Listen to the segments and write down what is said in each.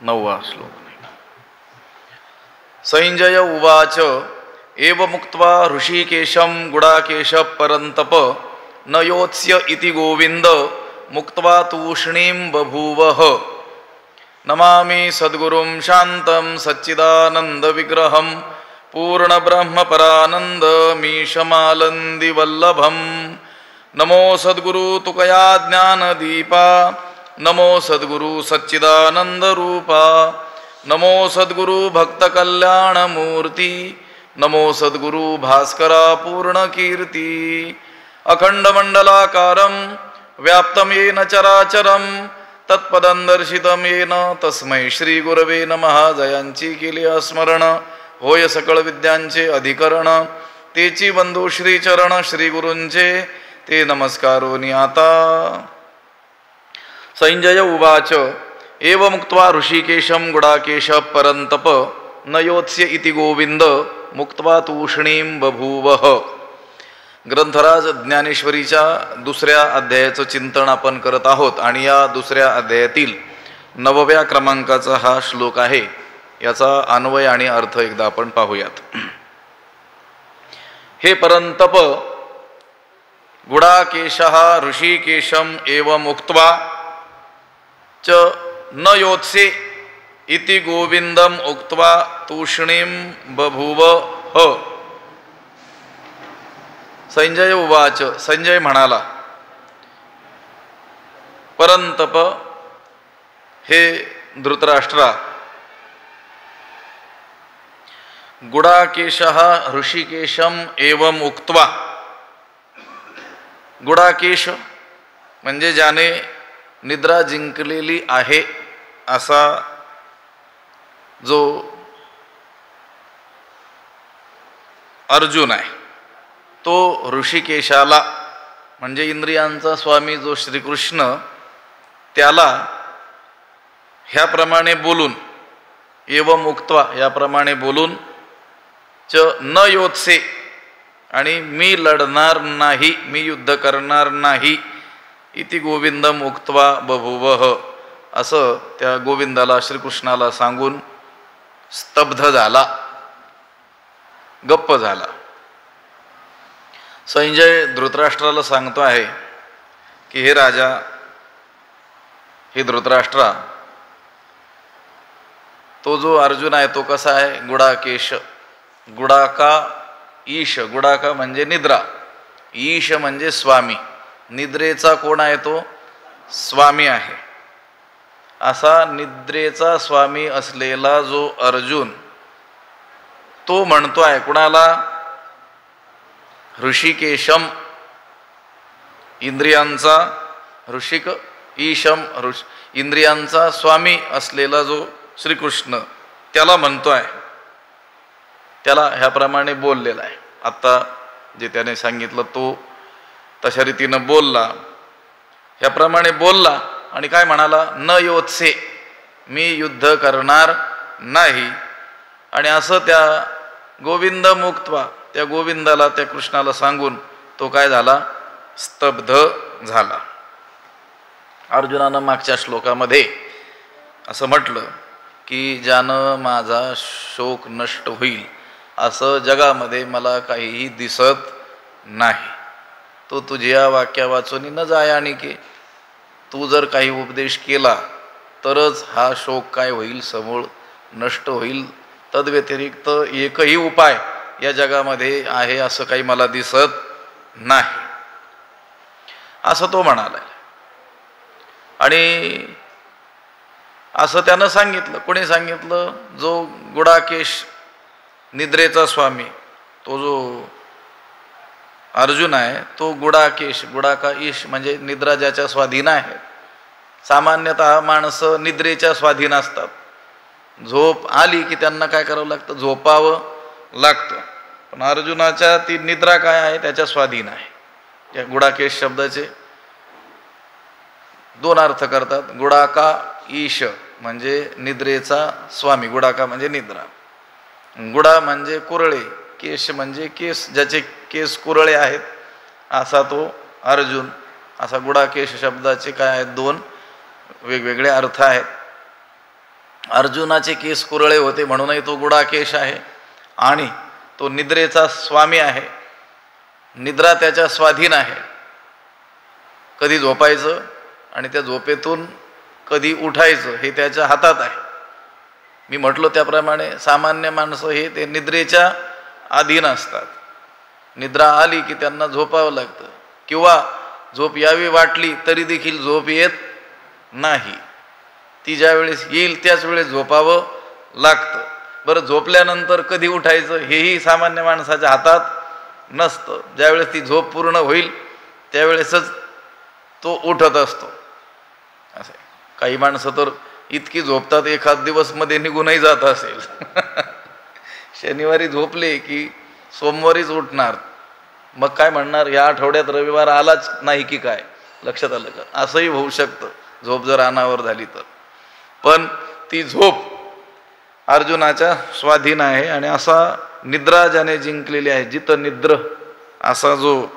9वा श्लोक. संजय उवाच एव मुक्त्वा ऋषिकेशं गुडाकेश परन्तप न योत्स्य इति गोविंद मुक्त्वा तूष्णीं बभूवः. नमामि सद्गुरुं शान्तं सच्चिदानन्दविग्रहं पूर्णब्रह्मपरानन्दमीशमालन्दिवल्लभं. नमो सद्गुरु तुकया ज्ञानदीपा नमो सद्गुरु सच्चिदानन्दरूपा नमो सद्गुरु भक्तकल्याणमूर्ती नमो सद्गुरु भास्करा पूर्णकीर्ती. अखंडमंडलाकारं व्याप्तं येन चराचरं तत्पदं दर्शितं येन तस्मै श्री गुरवे नमः. जयांची केली स्मरण होय सकळ विद्यांचे अधिकरण तेची बंधू श्री चरण श्री गुरूंचे ते नमस्कारोनी आता. संजय उवाच एव मुक्त्वा ऋषिकेशं गुडाकेश परन्तप न योत्स्य इति गोविंद मुक्त्वा तूष्णीं बभूवः. ग्रंथराज ज्ञानेश्वरीच्या 2ऱ्या अध्यायाचं चिंतन आपण करत आहोत आणि या 2ऱ्या अध्यायातील 9व्या क्रमांकाचा हा श्लोक आहे. याचा अन्वय आणि अर्थ एकदा आपण पाहूयात. हे परंतप गुडाकेशः ऋषिकेशं एव मुक्त्वा च न योत्से इति गोविंदम उक्त्वा तूष्णीं बभूवः. संजय उवाच संजय म्हणाला परंतप हे धृतराष्ट्रा गुडाकेशः ऋषिकेशं एवं उक्त्वा. गुडाकेश म्हणजे ज्याने निद्रा जिंकलेली आहे असा जो अर्जुन आहे तो ऋषिकेशाला म्हणजे इंद्रियांचा स्वामी जो श्रीकृष्ण त्याला ह्याप्रमाणे बोलून एवं उक्त्वा याप्रमाणे बोलून च न योत्से आणि मी लढणार नाही मी युद्ध करणार नाही इति गोविंदम उक्त्वा बभूवः असं त्या गोविंदाला श्रीकृष्णाला सांगून स्तब्ध झाला गप्प झाला. संजय धृतराष्ट्राला सांगतो आहे की हे राजा हे धृतराष्ट्रा तो जो अर्जुन आहे तो कसा आहे गुडाकेश. गुडाका ईश गुडाका म्हणजे निद्रा ईश म्हणजे स्वामी निद्रेचा कोण आहे तो स्वामी आहे. असा निद्रेचा स्वामी असलेला जो अर्जुन तो म्हणतो आहे कुणाला ऋषिकेशम इंद्रियांचा ऋषिक ईशम इंद्रियांचा स्वामी असलेला जो श्रीकृष्ण त्याला म्हणतो आहे त्याला ह्याप्रमाणे बोललेला आहे. आत्ता जे त्याने सांगितलं तो तशा रीतीनं बोलला ह्याप्रमाणे बोलला आणि काय म्हणाला न योत्से मी युद्ध करणार नाही. आणि असं त्या गोविंद मुक्त्वा त्या गोविंदाला त्या कृष्णाला सांगून तो काय झाला स्तब्ध झाला. अर्जुनानं मागच्या श्लोकामध्ये असं म्हटलं की ज्यानं माझा शोक नष्ट होईल असं जगामध्ये मला काहीही दिसत नाही. तो तुझ्या वाक्या वाचून न जाय आणि की तू जर काही उपदेश केला तरच हा शोक काय होईल समूळ नष्ट होईल. तद्व्यतिरिक्त एकही उपाय या जगामध्ये आहे असं काही मला दिसत नाही असं तो म्हणाला. आणि असं त्यानं सांगितलं. कोणी सांगितलं जो गुडाकेश निद्रेचा स्वामी तो जो अर्जुन आहे तो गुडाकेश गुडाका ईश म्हणजे निद्रा ज्याच्या स्वाधीन आहे. सामान्यतः माणसं निद्रेच्या स्वाधीन असतात. झोप आली की त्यांना काय करावं लागतं झोपावं लागतं. पण अर्जुनाच्या ती निद्रा काय आहे त्याच्या स्वाधीन आहे. या गुडाकेश शब्दाचे 2 अर्थ करतात. गुडाका ईश म्हणजे निद्रेचा स्वामी गुडाका म्हणजे निद्रा गुडा म्हणजे कुरळे केश म्हणजे केस ज्याचे केस कुरळे आहेत असा तो अर्जुन. असा गुडाकेश शब्दाचे काय आहेत 2 वेगवेगळे अर्थ आहेत. अर्जुनाचे केस कुरळे होते म्हणूनही तो गुडाकेश आहे, आणि तो निद्रेचा स्वामी आहे, निद्रा त्याच्या स्वाधीन आहे. कधी झोपायचं आणि त्या झोपेतून कधी उठायचं हे त्याच्या हातात आहे. मी म्हटलो त्याप्रमाणे सामान्य माणसं हे ते निद्रेच्या अधीन असतात. निद्रा आली की त्यांना झोपावं लागतं, किंवा झोप यावी वाटली तरी देखील झोप येत नाही. ती ज्या वेळेस येईल त्याच वेळेस झोपावं लागतं. बरं, झोपल्यानंतर कधी उठायचं हेही सामान्य माणसाच्या हातात नसतं. ज्यावेळेस ती झोप पूर्ण होईल त्यावेळेसच तो उठत असतो. असं काही माणसं तर इतकी झोपतात एखाद दिवस मध्ये निघूनही जात असेल. शनिवारी झोपले की सोमवारीच उठणार, मग काय म्हणणार या आठवड्यात रविवार आलाच नाही की काय. लक्षात आलं का? असंही होऊ शकतं झोप जर अनावर झाली तर. पण ती झोप अर्जुनाच्या स्वाधीन आहे, आणि असा निद्रा ज्याने जिंकलेली आहे, जित निद्र असा जो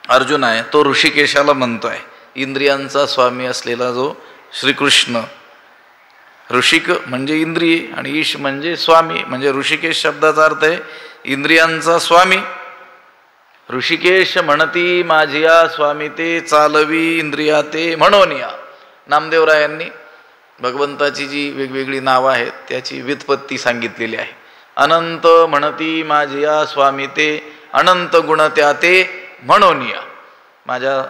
अर्जुन आहे तो ऋषिकेशाला म्हणतोय. इंद्रियांचा स्वामी असलेला जो श्रीकृष्ण. ऋषिक म्हणजे इंद्रिय आणि ईश म्हणजे स्वामी, म्हणजे ऋषिकेश शब्दाचा अर्थ आहे इंद्रियांचा स्वामी. ऋषिकेश म्हणती माझिया स्वामी ते, चालवी इंद्रिया ते म्हणोनिया. नामदेवरायांनी भगवंताची जी वेगवेगळी नावं आहेत त्याची व्युत्पत्ती सांगितलेली आहे. अनंत म्हणती माझिया स्वामी ते, अनंत गुण त्या ते म्हणोनिया. माझ्या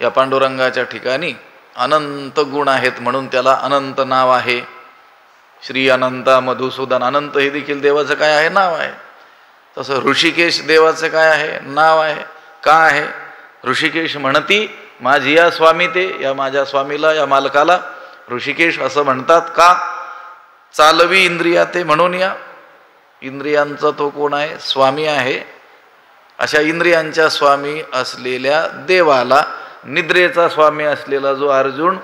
या पांडुरंगाच्या ठिकाणी अनंत गुण आहेत म्हणून त्याला अनंत नाव आहे. श्री अनंता मधुसूदन, अनंत हे देखील देवाचं काय आहे? नाव आहे. तसं ऋषिकेश देवाचं काय आहे? नाव आहे. का आहे? ऋषिकेश म्हणती माझी या स्वामी ते, या माझ्या स्वामीला, या मालकाला ऋषिकेश असं म्हणतात. का? चालवी इंद्रिया ते म्हणून या. इंद्रियांचा तो कोण आहे? स्वामी आहे. अशा इंद्रियांच्या स्वामी असलेल्या देवाला निद्रेचा स्वामी असलेला जो अर्जुन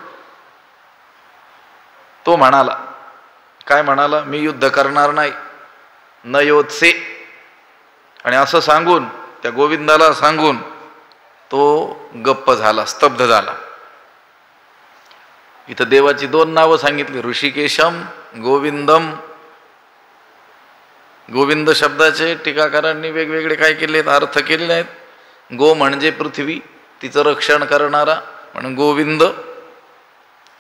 तो म्हणाला. काय म्हणाला? मी युद्ध करणार नाही, न योत्से. आणि असं सांगून, त्या गोविंदाला सांगून तो गप्प झाला, स्तब्ध झाला. इथं देवाची दोन नावं सांगितली, ऋषिकेशम गोविंदम. गोविंद शब्दाचे टीकाकारांनी वेगवेगळे काय केले आहेत? अर्थ केलेले आहेत. गो म्हणजे पृथ्वी, तिचं रक्षण करणारा म्हणून गोविंद.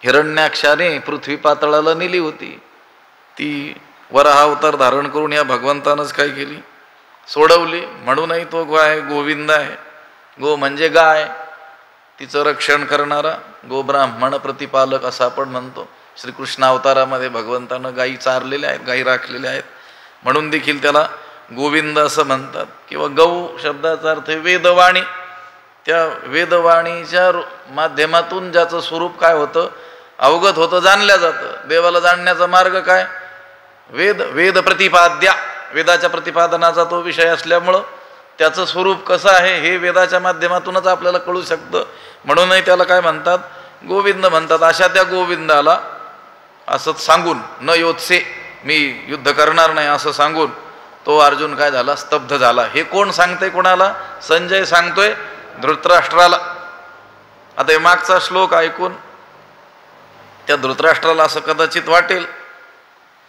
हिरण्याक्षाने पृथ्वी पातळाला नेली होती, ती वराह अवतार धारण करून या भगवंतानंच काय केली? सोडवली. म्हणूनही तो आहे गोविंद आहे. गो म्हणजे गाय, तिचं रक्षण करणारा. गो ब्राह्मण प्रतिपालक असं आपण म्हणतो. श्रीकृष्ण अवतारामध्ये भगवंतानं गायी चारलेल्या आहेत, गायी राखलेल्या आहेत, म्हणून देखील त्याला गोविंद असं म्हणतात. किंवा गौ शब्दाचा अर्थ वेदवाणी. त्या वेदवाणीच्या माध्यमातून ज्याचं स्वरूप काय होतं? अवगत होतं, जाणल्या जातं. देवाला जाणण्याचा मार्ग काय? वेद. वेद प्रतिपाद्या, वेदाच्या प्रतिपादनाचा तो विषय असल्यामुळं त्याचं स्वरूप कसं आहे हे वेदाच्या माध्यमातूनच आपल्याला कळू शकतं. म्हणूनही त्याला काय म्हणतात? गोविंद म्हणतात. अशा त्या गोविंदाला असंच सांगून, न योत्से, मी युद्ध करणार नाही असं सांगून तो अर्जुन काय झाला? स्तब्ध झाला. हे कोण सांगतंय कोणाला? संजय सांगतोय धृतराष्ट्राला. आता हे मागचा श्लोक ऐकून त्या धृतराष्ट्राला असं कदाचित वाटेल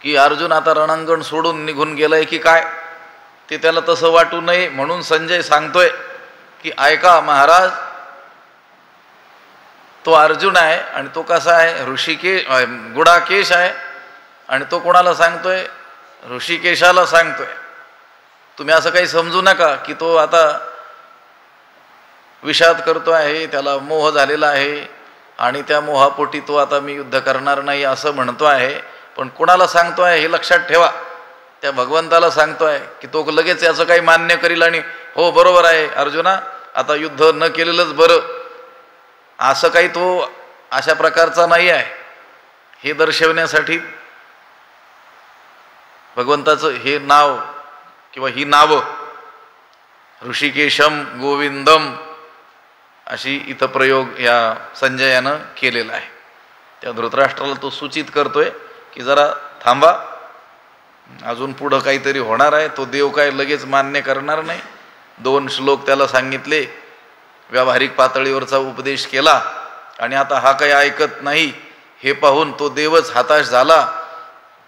की अर्जुन आता रणांगण सोडून निघून गेलाय की काय. ते त्याला तसं वाटू नये म्हणून संजय सांगतोय की ऐका महाराज, तो अर्जुन आहे आणि तो कसा आहे? गुडाकेश आहे. आणि तो कोणाला सांगतोय? ऋषिकेशाला सांगतोय. तुम्ही असं काही समजू नका की तो आता विषाद करतो आहे, त्याला मोह झालेला आहे आणि त्या मोहापोटी तो आता मी युद्ध करणार नाही असं म्हणतो आहे. पण कोणाला सांगतो आहे हे लक्षात ठेवा. त्या भगवंताला सांगतो आहे की तो लगेच याचं काही मान्य करील आणि हो बरोबर आहे अर्जुना, आता युद्ध न केलेलंच बरं, असं काही तो अशा प्रकारचा नाही आहे. हे दर्शवण्यासाठी भगवंताचं हे नाव किंवा ही नावं ऋषिकेशम गोविंदम अशी इथं प्रयोग या संजयानं केलेला आहे. त्या धृतराष्ट्राला तो सूचित करतोय की जरा थांबा, अजून पुढं काहीतरी होणार आहे. तो देव काय लगेच मान्य करणार नाही. 2 श्लोक त्याला सांगितले, व्यावहारिक पातळीवरचा उपदेश केला आणि आता हा काही ऐकत नाही हे पाहून तो देवच हताश झाला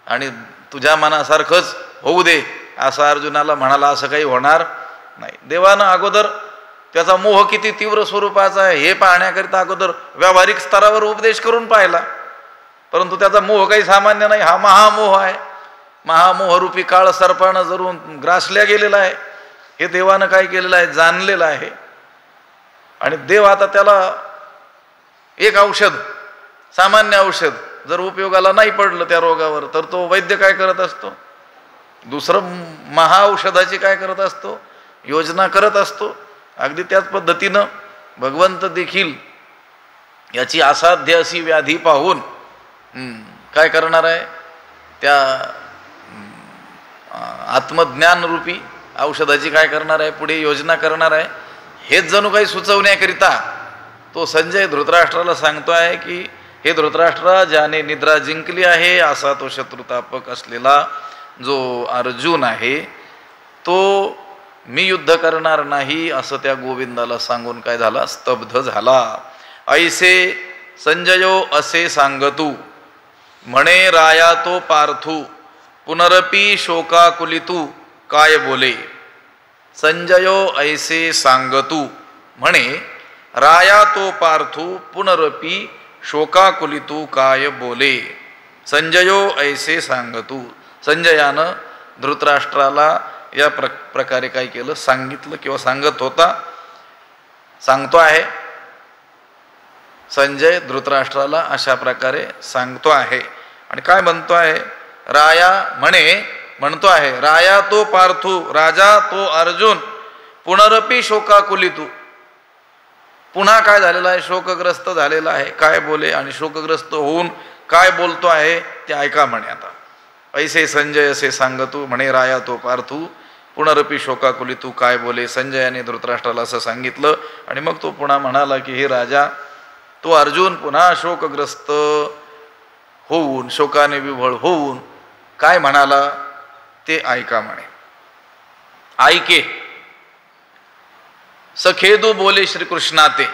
आणि तुझ्या मनासारखंच होऊ दे असं अर्जुनाला म्हणाला. असं काही होणार नाही. देवानं अगोदर त्याचा मोह किती तीव्र स्वरूपाचा आहे हे पाहण्याकरिता अगोदर व्यावहारिक स्तरावर उपदेश करून पाहिला, परंतु त्याचा मोह काही सामान्य नाही, हा महामोह आहे. महामोहरूपी काळ सर्पानं जरून ग्रासल्या गेलेला आहे. हे देवानं काय केलेलं आहे, जाणलेलं आहे. आणि देव आता त्याला एक औषध, सामान्य औषध जर उपयोगाला नाही पडलं त्या रोगावर, तर तो वैद्य काय करत असतो, दुसरं महाऔषधाची काय करत असतो, योजना करत असतो. अगदी त्याच पद्धतीनं भगवंत देखील याची असाध्य अशी व्याधी पाहून काय करणार आहे, त्या आत्मज्ञान रूपी औषधाची काय करणार आहे, पुढे योजना करणार आहे. हेच जणू काही सुचवण्याकरिता तो संजय धृतराष्ट्राला सांगतो आहे की हे धृतराष्ट्रा, ज्याने निद्रा जिंकली आहे असा तो शत्रुतापक असलेला जो अर्जुन आहे तो मी युद्ध करणार नाही असं त्या गोविंदाला सांगून काय झाला, स्तब्ध झाला. ऐसे संजयो असे सांगतू म्हणे राया तो पार्थू पुनरपी शोकाकुलितू काय बोले. संजयो ऐसे सांगतू म्हणे राया तो पार्थू पुनरपी शोकाकुलितू काय बोले. संजयो ऐसे सांगतू, संजयानं धृतराष्ट्राला या प्रकारे काय केलं, सांगितलं किंवा सांगत होता, सांगतो आहे. संजय धृतराष्ट्राला अशा प्रकारे सांगतो आहे आणि काय म्हणतो आहे, राया म्हणतो आहे राया तो पार्थू, राजा तो अर्जुन, पुनरपी शोकाकुलितू, पुन्हा काय झालेला आहे, शोकग्रस्त झालेला आहे. काय बोले आणि शोकग्रस्त होऊन काय बोलतो आहे ते ऐका म्हणे. आता ऐसे संजय असे सांगतू म्हणे राया तो पार्थू पुनरपी शोकाकुलितू काय बोले. संजयाने धृतराष्ट्राला असं सांगितलं आणि मग तो पुन्हा म्हणाला की हे राजा, तो अर्जुन पुन्हा शोकग्रस्त होऊन, शोकाने विव्हळ होऊन काय म्हणाला ते ऐका म्हणे. ऐके सखेदू बोले श्रीकृष्णाते,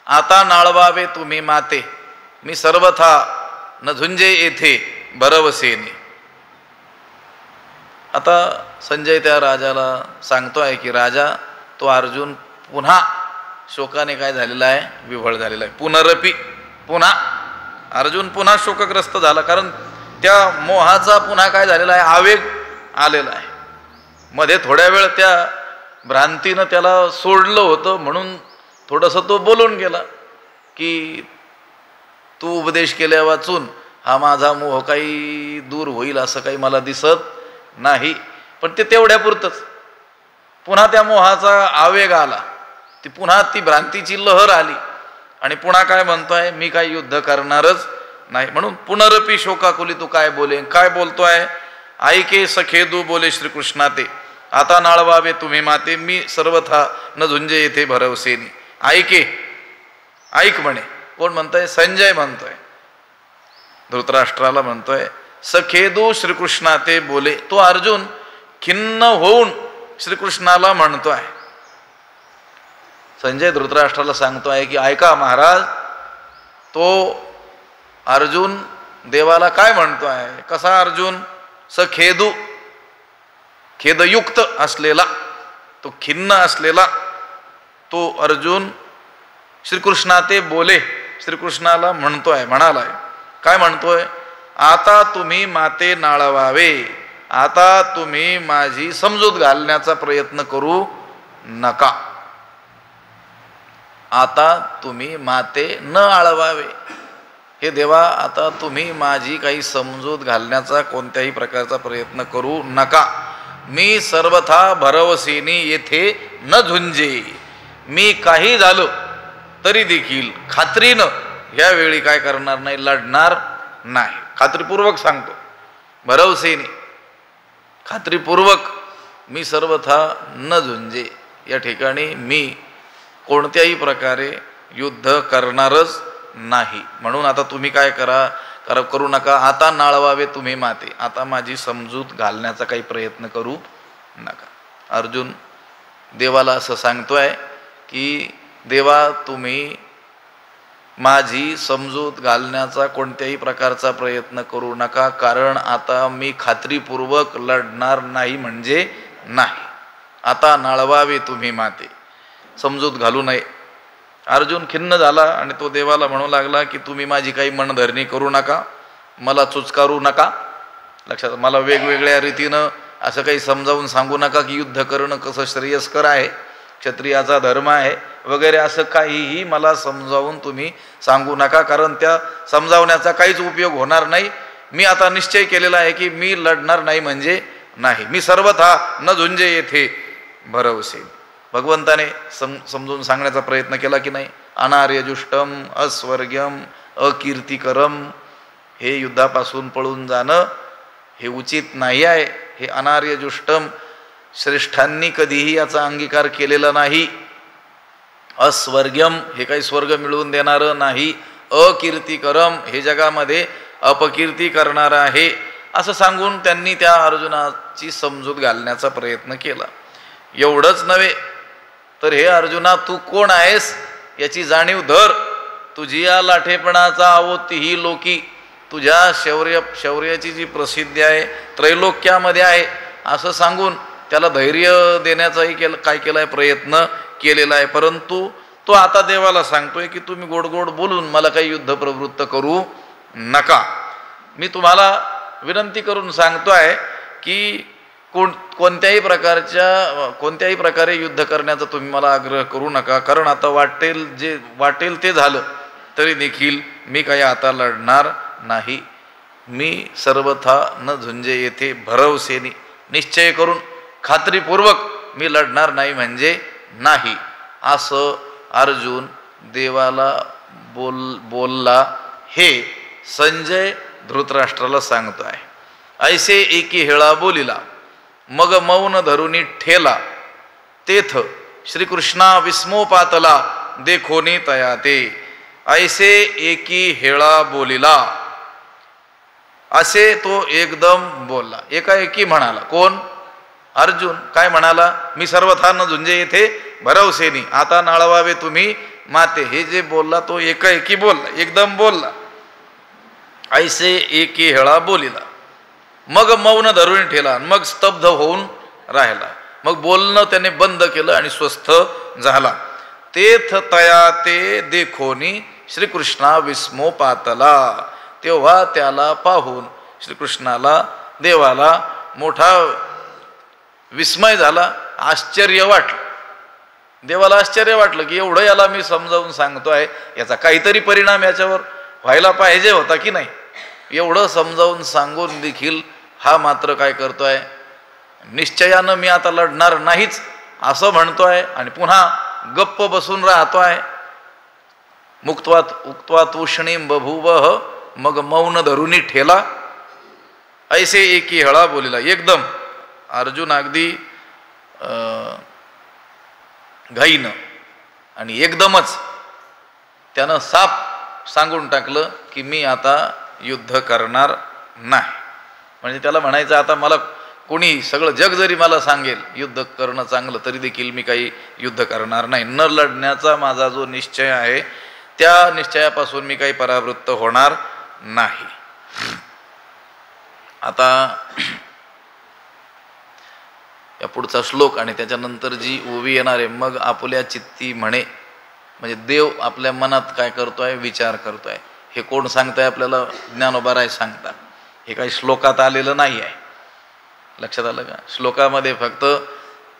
आता नाळवावे तुम्ही माते, मी सर्वथा न झुंजे येथे भरवसेने. आता संजय त्या राजाला सांगतो आहे की राजा, तो अर्जुन पुन्हा शोकाने काय झालेला आहे, विव्हळ झालेला आहे. पुनरपी, पुन्हा अर्जुन पुन्हा शोकग्रस्त झाला, कारण त्या मोहाचा पुन्हा काय झालेला आहे, आवेग आलेला आहे. मध्ये थोड्या वेळ त्या भ्रांतीनं त्याला सोडलं होतं म्हणून थोडंसं तो बोलून गेला की तू उपदेश केल्या वाचून हा माझा मोह काही दूर होईल असं काही मला दिसत नाही. पण ते तेवढ्यापुरतंच. पुन्हा त्या मोहाचा आवेग आला, पुन्हा ती भ्रांतीची लहर आली आणि पुन्हा काय म्हणतोय, मी काही युद्ध करणारच नाही. म्हणून पुनरपी शोकाकुलितू काय बोले, काय बोलतोय, ऐके सखेदू बोले श्रीकृष्णा ते, आता नाळवावे तुम्ही माते, मी सर्वथा न झुंजे येथे भरवसेनी. ऐके, ऐक म्हणे. कोण म्हणतोय, संजय म्हणतोय, धृतराष्ट्राला म्हणतोय सखेदू श्रीकृष्णा ते बोले. तो अर्जुन खिन्न होऊन श्रीकृष्णाला म्हणतोय. संजय धृतराष्ट्राला सांगतो आहे की ऐका महाराज, तो अर्जुन देवाला काय म्हणतो आहे, कसा अर्जुन, सखेदू, खेदयुक्त असलेला, तो खिन्न असलेला तो अर्जुन श्रीकृष्णा ते बोले, श्रीकृष्णाला म्हणतोय, म्हणालाय. काय म्हणतोय, आता तुम्ही माते नाळवावे, आता तुम्ही माझी समजूत घालण्याचा प्रयत्न करू नका. आता तुम्ही माते न आळवावे, हे देवा आता तुम्ही माझी काही समजूत घालण्याचा कोणत्याही प्रकारचा प्रयत्न करू नका. मी सर्वथा भरवसेनी येथे न झुंजे, मी काही झालं तरी देखील खात्रीनं ह्यावेळी काय करणार नाही, लढणार नाही. खात्रीपूर्वक सांगतो, भरवसेनी, खात्रीपूर्वक मी सर्वथा न झुंजे, या ठिकाणी मी कोणत्याही प्रकारे युद्ध करणारच नाही. म्हणून आता तुम्ही काय करू नका, आता नाळवावे तुम्ही माते, आता माझी समजूत घालण्याचा काही प्रयत्न करू नका. अर्जुन देवाला असं सांगतोय की देवा तुम्ही माझी समजूत घालण्याचा कोणत्याही प्रकारचा प्रयत्न करू नका, कारण आता मी खात्रीपूर्वक लढणार नाही म्हणजे नाही. आता नाळवावे तुम्ही माते, समजूत घालू नये. अर्जुन खिन्न झाला आणि तो देवाला म्हणू लागला की तुम्ही माझी काही मनधरणी करू नका, मला चुचकारू नका. लक्षात, मला वेगवेगळ्या रीतीनं असं काही समजावून सांगू नका की युद्ध करणं कसं श्रेयस्कर आहे, क्षत्रियाचा धर्म आहे वगैरे, असं काहीही मला समजावून तुम्ही सांगू नका, कारण त्या समजावण्याचा काहीच उपयोग होणार नाही. मी आता निश्चय केलेला आहे की मी लढणार नाही म्हणजे नाही. मी सर्वथा न झुंजे येथे भरवसे. भगवंताने समजून सांगण्याचा प्रयत्न केला की नाही. अनार्यजुष्टम अस्वर्ग्यम अकीर्तिकरम, हे युद्धापासून पळून जाणं हे उचित नाही आहे. हे अनार्यजुष्टम, श्रेष्ठांनी कधीही याचा अंगीकार केलेला नाही. अस्वर्ग्यम, हे काही स्वर्ग मिळवून देणारं नाही. अकीर्तिकरम, हे जगामध्ये अपकीर्ती करणारं आहे, असं सांगून त्यांनी त्या अर्जुनाची समजूत घालण्याचा प्रयत्न केला. एवढंच नव्हे तर हे अर्जुना, तू कोण आहेस याची जाणीव धर. तुझी या लाठेपणाचा आवोत ही लोकी, तुझ्या शौर्याची जी प्रसिद्धी आहे त्रैलोक्यामध्ये आहे, असं सांगून त्याला धैर्य देण्याचाही काय केलाय, प्रयत्न केलेला आहे. परंतु तो आता देवाला सांगतोय की तुम्ही गोड गोड बोलून मला काही युद्ध प्रवृत्त करू नका. मी तुम्हाला विनंती करून सांगतोय की कोणत्याही प्रकारे युद्ध करण्याचा तुम्ही मला आग्रह करू नका, कारण आता वाटेल ते झालं तरी देखील मी काही आता लढणार नाही. मी सर्वथा न झुंजे येथे भरवसेनी, निश्चय करून खात्रीपूर्वक मी लढणार नाही म्हणजे नाही, असं अर्जुन देवाला बोलला. हे संजय धृतराष्ट्राला सांगतो आहे. ऐसे एकी हेळा बोलिला, मग मौन धरुनी ठेला, तेथ श्रीकृष्णा विस्मोपातला, देखोनी तया ते. ऐसे एकी हेळा बोलिला, असे तो एकदम बोलला, एकाएकी म्हणाला. कोण? अर्जुन. काय म्हणाला? मी सर्वथा न झुंजे येथे भरवसेनी, आता नाळवावे तुम्ही माते. हे जे बोलला तो एकाएकी बोलला, एकदम बोलला. ऐसे एकी हेळा बोलिला, मग मौन धरून ठेला, मग स्तब्ध होऊन राहिला. मग बोलणं त्याने बंद केलं आणि स्वस्थ झाला. तेथ तया ते देखोनी श्रीकृष्णा विस्मोपातला, तेव्हा त्याला पाहून श्रीकृष्णाला, देवाला मोठा विस्मय झाला, आश्चर्य वाटलं. देवाला आश्चर्य वाटलं की एवढं याला मी समजावून सांगतोय, याचा काहीतरी परिणाम याच्यावर व्हायला पाहिजे होता की नाही. एवढं समजावून सांगून देखील हा मात्र काय करतोय, निश्चयानं मी आता लढणार नाहीच असं म्हणतोय आणि पुन्हा गप्प बसून राहतोय. उक्त्वा तूष्णीम बभूवः, मग मौन धरुनी ठेला. ऐसे एकी हेळा बोलिला, एकदम अर्जुन अगदी घाईनं आणि एकदमच त्यानं साफ सांगून टाकलं की मी आता युद्ध करणार नाही. म्हणजे त्याला म्हणायचं, आता मला कोणी सगळं जग जरी मला सांगेल युद्ध करणं चांगलं, तरी देखील मी काही युद्ध करणार नाही. न लढण्याचा माझा जो निश्चय आहे त्या निश्चयापासून मी काही परावृत्त होणार नाही. आता या पुढचा श्लोक आणि त्याच्यानंतर जी ओवी येणार आहे, मग आपुल्या चित्ती म्हणे, म्हणजे देव आपल्या मनात काय करतोय, विचार करतोय. हे कोण सांगताय आपल्याला? ज्ञानोबाराय सांगतात. हे काही श्लोकात आलेलं नाही आहे. लक्षात आलं का? श्लोकामध्ये फक्त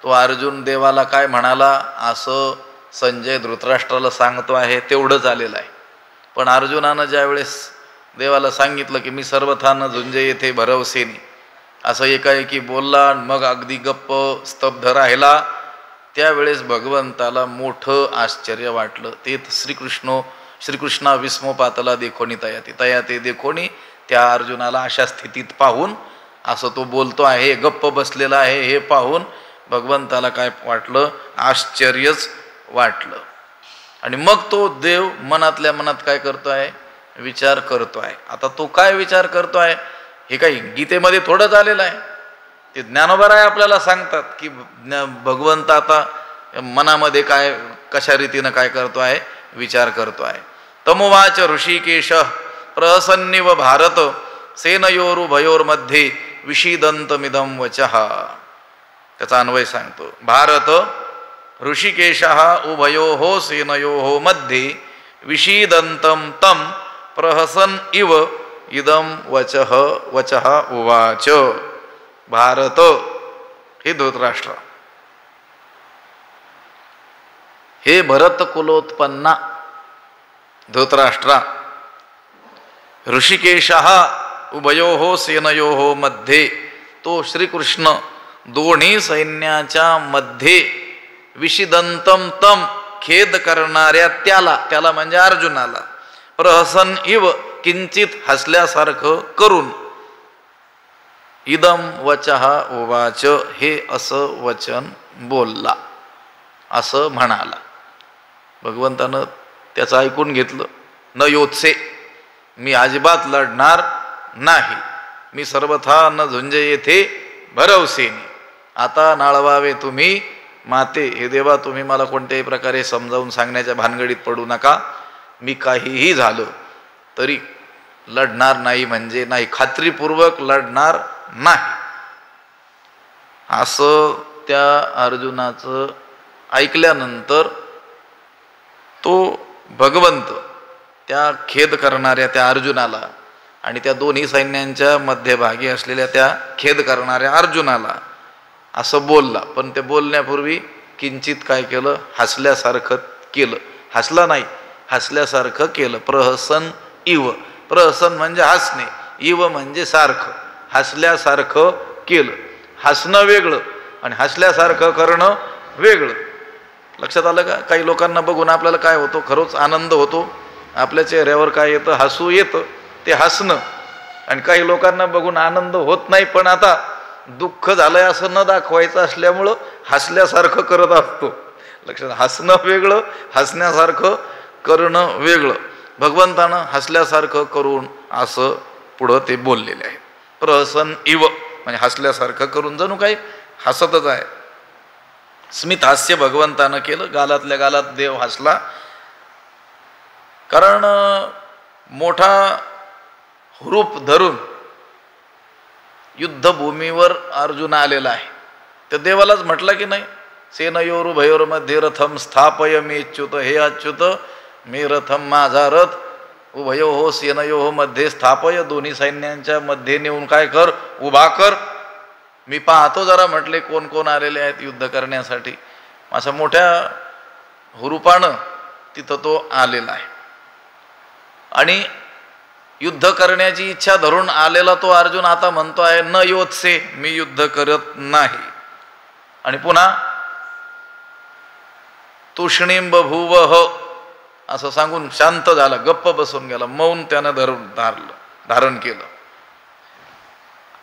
तो अर्जुन देवाला काय म्हणाला असं संजय धृतराष्ट्राला सांगतो आहे तेवढंच आलेलं आहे. पण अर्जुनानं ज्यावेळेस देवाला सांगितलं की मी सर्वथा न झुंजे येथे भरवसेनी, असं एकाएकी बोलला, मग अगदी गप्प स्तब्ध राहिला, त्यावेळेस भगवंताला मोठं आश्चर्य वाटलं. ते श्रीकृष्णा विस्मोपातला देखोनी तयाते देखोनी, त्या अर्जुनाला अशा स्थितीत पाहून असं तो बोलतो आहे, गप्प बसलेला आहे, हे पाहून भगवंताला काय वाटलं? आश्चर्यच वाटलं. आणि मग तो देव मनातल्या मनात काय करतो आहे? विचार करतो आहे. आता तो काय विचार करतो आहे हे काही गीतेमध्ये थोडंच आलेलं आहे. ते ज्ञानोबाराय आपल्याला सांगतात की भगवंत आता मनामध्ये काय, कशा रीतीनं काय करतो आहे, विचार करतो आहे. तमुवाच ऋषिकेश प्रहसन्निव भारत सेनयोरुभयोर्मध्ये विषीदन्तमिदं वचः. त्याचा अन्वय सांगतो. भारत ऋषिकेशः उभयोः सेनयोः मध्ये विषीदन्तं तं प्रहसन इव इदं वचः उवाच. भारत हे धृतराष्ट्र, हे भरत कुलोत्पन्ना धृतराष्ट्रा, ऋषिकेशः उभयोः सेनयोः मध्ये, तो श्रीकृष्ण दोन्ही सैन्याच्या मध्ये विषिदंतम तम खेद करणाऱ्या त्याला म्हणजे अर्जुनाला, प्रहसन इव किंचित हसल्यासारखं करून, इदम वचः उवाच हे असं वचन बोलला, असं म्हणाला. भगवंतानं त्याचं ऐकून घेतलं. न योत्से, मी अजिबात लढणार नाही, मी सर्वथा न झुंजे येथे भरवसेनी. आता नाळवावे तुम्ही माते, हे देवा तुम्ही मला कोणत्याही प्रकारे समजावून सांगण्याच्या भानगडीत पडू नका. मी काहीही झालं तरी लढणार नाही, म्हणजे नाही, खात्रीपूर्वक लढणार नाही. असं त्या अर्जुनाचं ऐकल्यानंतर तो भगवंत त्या खेद करणाऱ्या त्या अर्जुनाला आणि त्या दोन्ही सैन्यांच्या मध्यभागी असलेल्या त्या खेद करणाऱ्या अर्जुनाला असं बोलला. पण ते बोलण्यापूर्वी किंचित काय केलं, हसल्यासारखं केलं. हसला नाही, हसल्यासारखं केलं. प्रहसन इव, प्रहसन म्हणजे हसणे, इव म्हणजे सारखं, हसल्यासारखं केलं. हसणं वेगळं आणि हसल्यासारखं करणं वेगळं. लक्षात आलं का? काही लोकांना बघून आपल्याला काय होतो, खरोच आनंद होतो, आपल्या चेहऱ्यावर काय येतं, हसू येतं, ते हसणं. आणि काही लोकांना बघून आनंद होत नाही, पण आता दुःख झालंय असं न दाखवायचं असल्यामुळं हसल्यासारखं करत असतो. लक्षात, हसणं वेगळं, हसण्यासारखं करणं वेगळं. भगवंतानं हसल्यासारखं करून असं पुढं ते बोललेले आहे. प्रहसन इव म्हणजे हसल्यासारखं करून, जणू काही हसतच आहे. स्मित हास्य भगवंतानं केलं, गालातल्या गालात देव हसला. कारण मोठा हुरूप धरून युद्धभूमीवर अर्जुन आलेला आहे. तर देवालाच म्हटलं की नाही, सेनयोरुभयोर्मध्ये रथम स्थापय मी अच्युत, हे अच्युत मी रथम, माझा रथ उभयोः सेनयोः मध्ये स्थापय, दोन्ही सैन्यांच्या मध्ये नेऊन काय कर, उभा कर. मी पाहतो जरा, म्हटले कोण कोण आलेले आहेत युद्ध करण्यासाठी. अशा मोठ्या हुरूपानं तिथं तो आलेला आहे. आणि युद्ध करण्याची इच्छा धरून आलेला तो अर्जुन आता म्हणतो आहे, न योत्से, मी युद्ध करत नाही. आणि पुन्हा तूष्णीम बभूवः असं सांगून शांत झाला, गप्प बसून गेला, मौन त्यानं धारण केलं.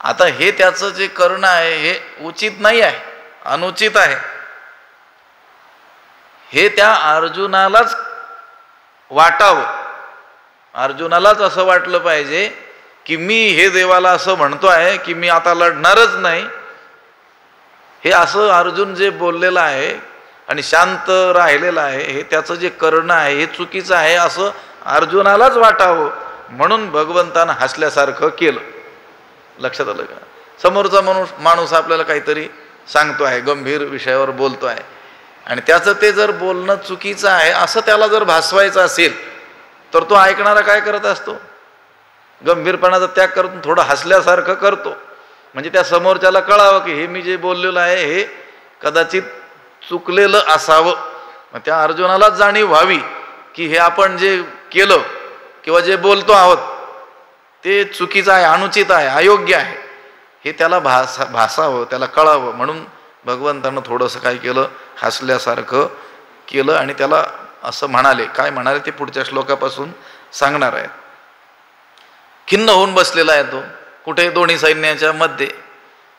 आता हे त्याचं जे करणं आहे हे उचित नाही आहे, अनुचित आहे. हे त्या अर्जुनालाच वाटावं. अर्जुनालाच असं वाटलं पाहिजे की मी हे देवाला असं म्हणतो आहे की मी आता लढणारच नाही. हे असं अर्जुन जे बोललेलं आहे आणि शांत राहिलेलं आहे, हे त्याचं जे करणं आहे हे चुकीचं आहे असं अर्जुनालाच वाटावं, म्हणून भगवंतानं हसल्यासारखं केलं. लक्षात आलं का? समोरचा माणूस आपल्याला काहीतरी सांगतो आहे, गंभीर विषयावर बोलतो आहे, आणि त्याचं ते जर बोलणं चुकीचं आहे असं त्याला जर भासवायचं असेल तर तो ऐकणारा काय करत असतो, गंभीरपणाचा त्याग करून थोडं हसल्यासारखं करतो. म्हणजे त्या समोरच्याला कळावं की हे मी जे बोललेलं आहे हे कदाचित चुकलेलं असावं. मग त्या अर्जुनालाच जाणीव व्हावी की हे आपण जे केलं किंवा जे बोलतो आहोत ते चुकीचं आहे, अनुचित आहे, अयोग्य आहे, हे त्याला भासावं, त्याला कळावं. म्हणून भगवंतानं थोडंसं काय केलं, हसल्यासारखं केलं. आणि त्याला असं म्हणाले, काय म्हणाले ते पुढच्या श्लोकापासून सांगणार आहेत. खिन्न होऊन बसलेला आहे तो कुठे, दोन्ही सैन्याच्या मध्ये.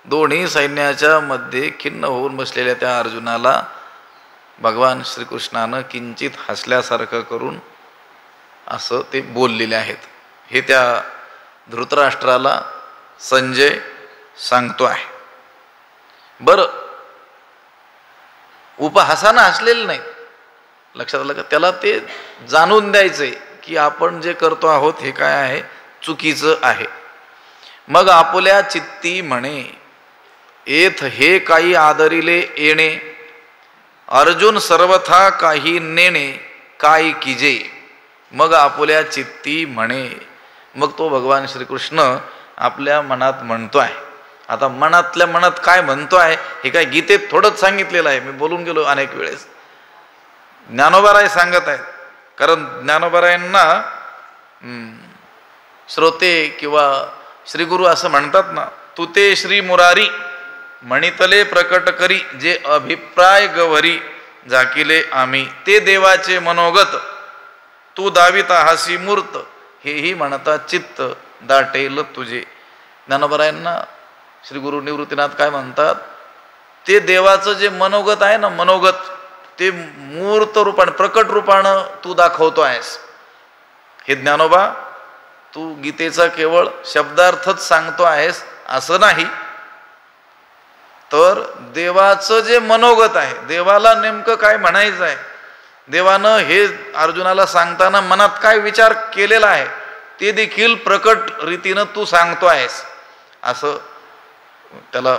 दोन्ही सैन्याच्या मध्ये खिन्न होऊन बसलेल्या त्या अर्जुनाला भगवान श्रीकृष्णानं किंचित हसल्यासारखं करून असं ते बोललेले आहेत. हे त्या धृतराष्ट्राला संजय सांगतो आहे. बरं, उपहासानं हसलेलं नाही. लक्षात आलं का? त्याला ते जाणून द्यायचंय की आपण जे करतो आहोत हे काय आहे, चुकीचं आहे. मग आपुल्या चित्ती म्हणे एथ हे काही आदरिले येणे, अर्जुन सर्वथा काही नेणे काय किजे. मग आपुल्या चित्ती म्हणे, मग तो भगवान श्रीकृष्ण आपल्या मनात म्हणतोय. आता मनातल्या मनात काय म्हणतोय हे काय गीतेत थोडंच सांगितलेलं आहे, मी बोलून गेलो अनेक वेळेस. ज्ञानोबाराय सांगत आहेत, कारण ज्ञानोबारायांना श्रोते किंवा श्रीगुरु असं म्हणतात ना, तू ते श्री मुरारी म्हणितले प्रकट करी, जे अभिप्राय गवरी झाकिले आम्ही, ते देवाचे मनोगत तू दाविता हासी मूर्त, हेही म्हणता चित्त दाटेल तुझे. ज्ञानोबारायांना श्री गुरु निवृत्तीनाथ काय म्हणतात, ते देवाचं जे मनोगत आहे ना, मनोगत ते मूर्त रूपाने प्रकट रूपानं तू दाखवतो आहेस. हे ज्ञानोबा, तू गीतेचा केवळ शब्दार्थच सांगतो आहेस असं नाही, तर देवाचं जे मनोगत आहे, देवाला नेमकं काय म्हणायचं आहे, देवानं हे अर्जुनाला सांगताना मनात काय विचार केलेला आहे ते देखील प्रकट रीतीनं तू सांगतो आहेस, असं त्याला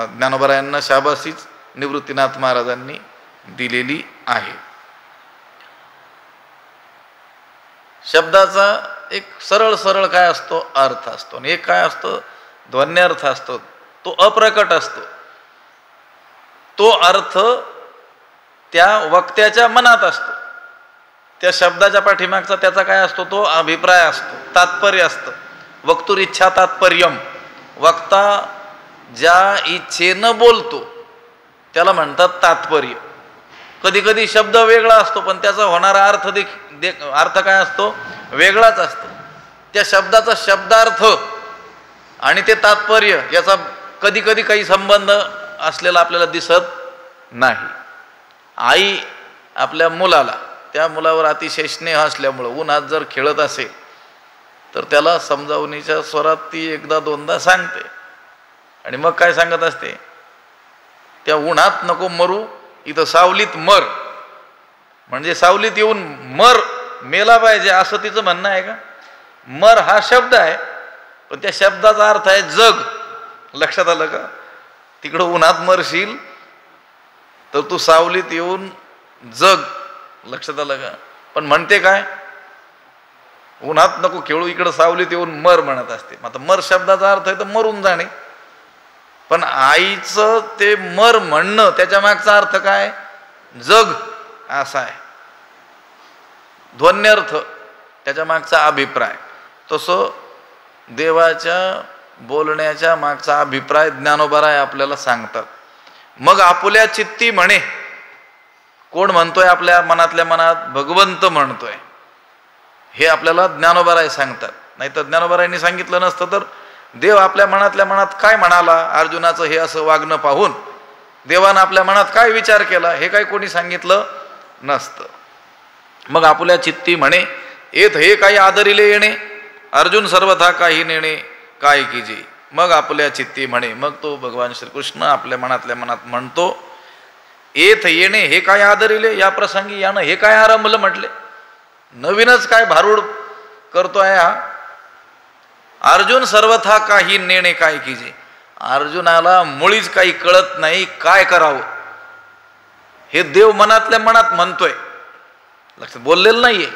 ज्ञानोबारायांना शाबासीच निवृत्तीनाथ महाराजांनी दिलेली आहे. शब्दाचा एक सरळ सरळ काय असतो, अर्थ असतो, आणि एक काय असतो, ध्वन्यार्थ असतो, तो अप्रकट असतो. तो अर्थ त्या वक्त्याच्या मनात असतो, त्या शब्दाच्या पाठीमागचा त्याचा काय असतो, तो अभिप्राय असतो, तात्पर्य असतं. वक्तुर इच्छा तात्पर्यम, वक्ता ज्या इच्छेनं बोलतो त्याला म्हणतात तात्पर्य. कधी कधी शब्द वेगळा असतो पण त्याचा होणारा अर्थ काय असतो, वेगळाच असतो. त्या शब्दाचा शब्दार्थ आणि ते तात्पर्य याचा कधी कधी काही संबंध असलेला आपल्याला दिसत नाही. आई आपल्या मुलाला, त्या मुलावर अतिशय स्नेह असल्यामुळं उन्हात जर खेळत असेल तर त्याला समजावणीच्या स्वरात ती एकदा दोनदा सांगते, आणि मग काय सांगत असते, त्या उन्हात नको मरू, इथं सावलीत मर. म्हणजे सावलीत येऊन मर, मेला पाहिजे असं तिचं म्हणणं आहे का? मर हा शब्द आहे, पण त्या शब्दाचा अर्थ आहे जग. लक्षात आलं का? तिकडं उन्हात मरशील तर तू सावलीत येऊन जग. लक्षात आलं का? पण म्हणते काय, उन्हात नको खेळू, इकडं सावलीत येऊन मर म्हणत असते. आता मर शब्दाचा अर्थ आहे तर मरून जाणे, पण आईचं ते मर म्हणणं त्याच्या मागचा अर्थ काय, जग असा आहे. ध्वन्यर्थ त्याच्या मागचा अभिप्राय. तसं देवाच्या बोलण्याच्या मागचा अभिप्राय ज्ञानोबाराय आपल्याला सांगतात. मग आपुल्या चित्ती म्हणे, कोण म्हणतोय आपल्या मनातल्या मनात, भगवंत म्हणतोय, हे आपल्याला ज्ञानोबाराय सांगतात. नाही तर ज्ञानोबारायांनी सांगितलं नसतं तर देव आपल्या मनातल्या मनात काय म्हणाला, अर्जुनाचं हे असं वागणं पाहून देवानं आपल्या मनात काय विचार केला हे काय कोणी सांगितलं नसतं. मग आपुल्या चित्ती म्हणे येत हे काही आदरिले येणे, अर्जुन सर्वथा काही नेणे काय कीजे. मग आपुल्या चित्ती म्हणे, मग तो भगवान श्रीकृष्ण आपल्या मनातल्या मनात म्हणतो, येथ येणे हे काय आदरिले, या प्रसंगी यानं हे काय आरंभलं म्हटले, नवीनच काय भारूड करतोय हा. अर्जुन सर्वथा काही नेणे काय कीजे, अर्जुनाला मुळीच काही कळत नाही काय करावं, हे देव मनातल्या मनात म्हणतोय. लक्षात बोललेलं नाहीये,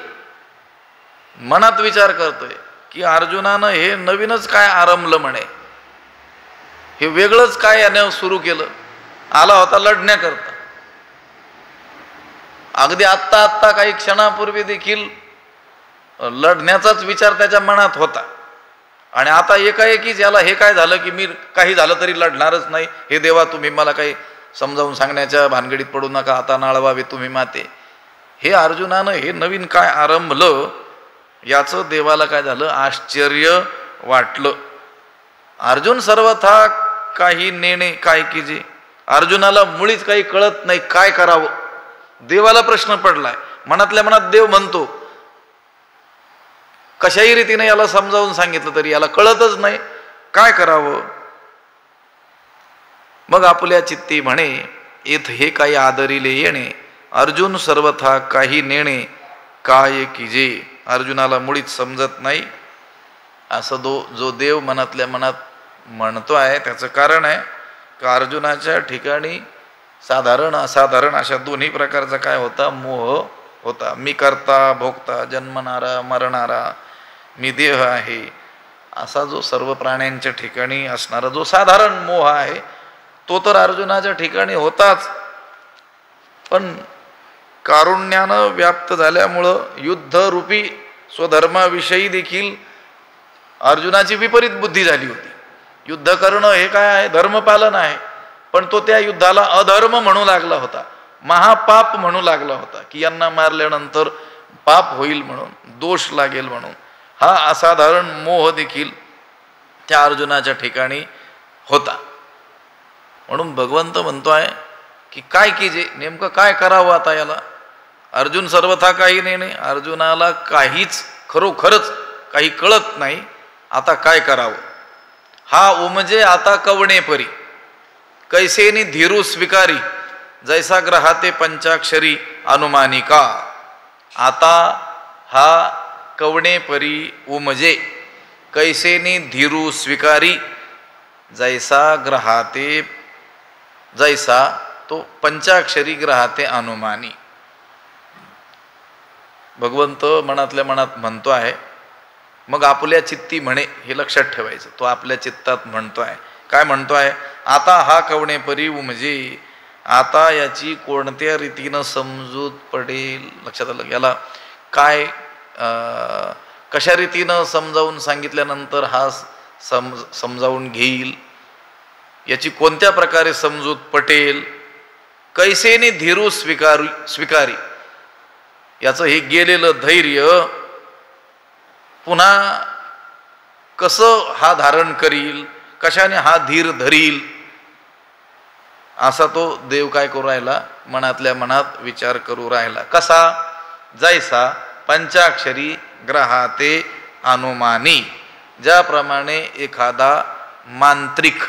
मनात विचार करतोय की अर्जुनानं हे नवीनच काय आरंभलं म्हणे, हे वेगळंच काय यानं सुरू केलं. आला होता लढण्याकरता, अगदी आत्ता आत्ता काही क्षणापूर्वी देखील लढण्याचाच विचार त्याच्या मनात होता, आणि आता एकाएकीच याला हे काय झालं की मी काही झालं तरी लढणारच नाही, हे देवा तुम्ही मला काही समजावून सांगण्याच्या भानगडीत पडू नका, आता नाळवावे तुम्ही माते. हे अर्जुनानं हे नवीन काय आरंभलं याचं देवाला काय झालं, आश्चर्य वाटलं. अर्जुन सर्वथा काही नेणे काय कीजे, अर्जुनाला मुळीच काही कळत नाही काय करावं. देवाला प्रश्न पडलाय, मनातल्या मनात देव म्हणतो, कशाही रीतीने याला समजावून सांगितलं तरी याला कळतच नाही काय करावं. मग आपुल्या चित्ती म्हणे येथ हे काही आदरिले येणे, अर्जुन सर्वथा काही नेणे काय कीजे. अर्जुनाला मुळीच समजत नाही. असं जो देव मनातल्या मनात म्हणतो आहे त्याचं कारण आहे का अर्जुनाच्या ठिकाणी साधारण असाधारण अशा दोन्ही प्रकारचा काय होता? मोह होता. मी करता भोगता जन्मणारा मरणारा मी देह आहे असा जो सर्व प्राण्यांच्या ठिकाणी असणारा जो साधारण मोह आहे तो तर अर्जुनाच्या ठिकाणी होताच. पण कारुण्यानं व्याप्त झाल्यामुळं युद्धरूपी स्वधर्माविषयी देखील अर्जुनाची विपरीत बुद्धी झाली होती. युद्ध करणं हे काय आहे? धर्मपालन आहे. पण तो त्या युद्धाला अधर्म म्हणू लागला होता, महापाप म्हणू लागला होता की यांना मारल्यानंतर पाप होईल म्हणून, दोष लागेल म्हणून. हा असाधारण मोह देखील त्या अर्जुनाच्या ठिकाणी होता. म्हणून भगवंत म्हणतोय की काय कीजे, नेमकं काय करावं आता याला? अर्जुन सर्वथा काही नाही, अर्जुनाला काहीच खरोखरच काही कळत नाही. आता काय करावं? हा उमजे आता कवणे परी कैसेनी धीरू स्वीकारी जैसा ग्रहाते पंचाक्षरी अनुमानिका. आता हा कवणे परी उमजे कैसेनी धीरू स्वीकारी जैसा ग्रहाते, जैसा तो पंचाक्षरी ग्रहाते अनुमानी. भगवंत मनातल्या मनात म्हणतो आहे, मग आपल्या चित्ती म्हणे हे लक्षात ठेवायचं. तो आपल्या चित्तात म्हणतोय. काय म्हणतोय? आता हा कवणे परी उमजे, आता याची कोणत्या रीतीनं समजूत पडेल? लक्षात आलं? याला काय कशा रीतीनं समजावून सांगितल्यानंतर हा समजावून घेईल, याची कोणत्या प्रकारे समजूत पटेल? कैसेने धीरू स्वीकारी, याचं हे गेलेलं धैर्य पुन्हा कसं हा धारण करील, कशाने हा धीर धरील, असा तो देव काय करू राहिला? मनातल्या मनात विचार करू राहिला. कसा? जैसा पंचाक्षरी ग्रहाते अनुमानी, ज्याप्रमाणे एखादा मांत्रिक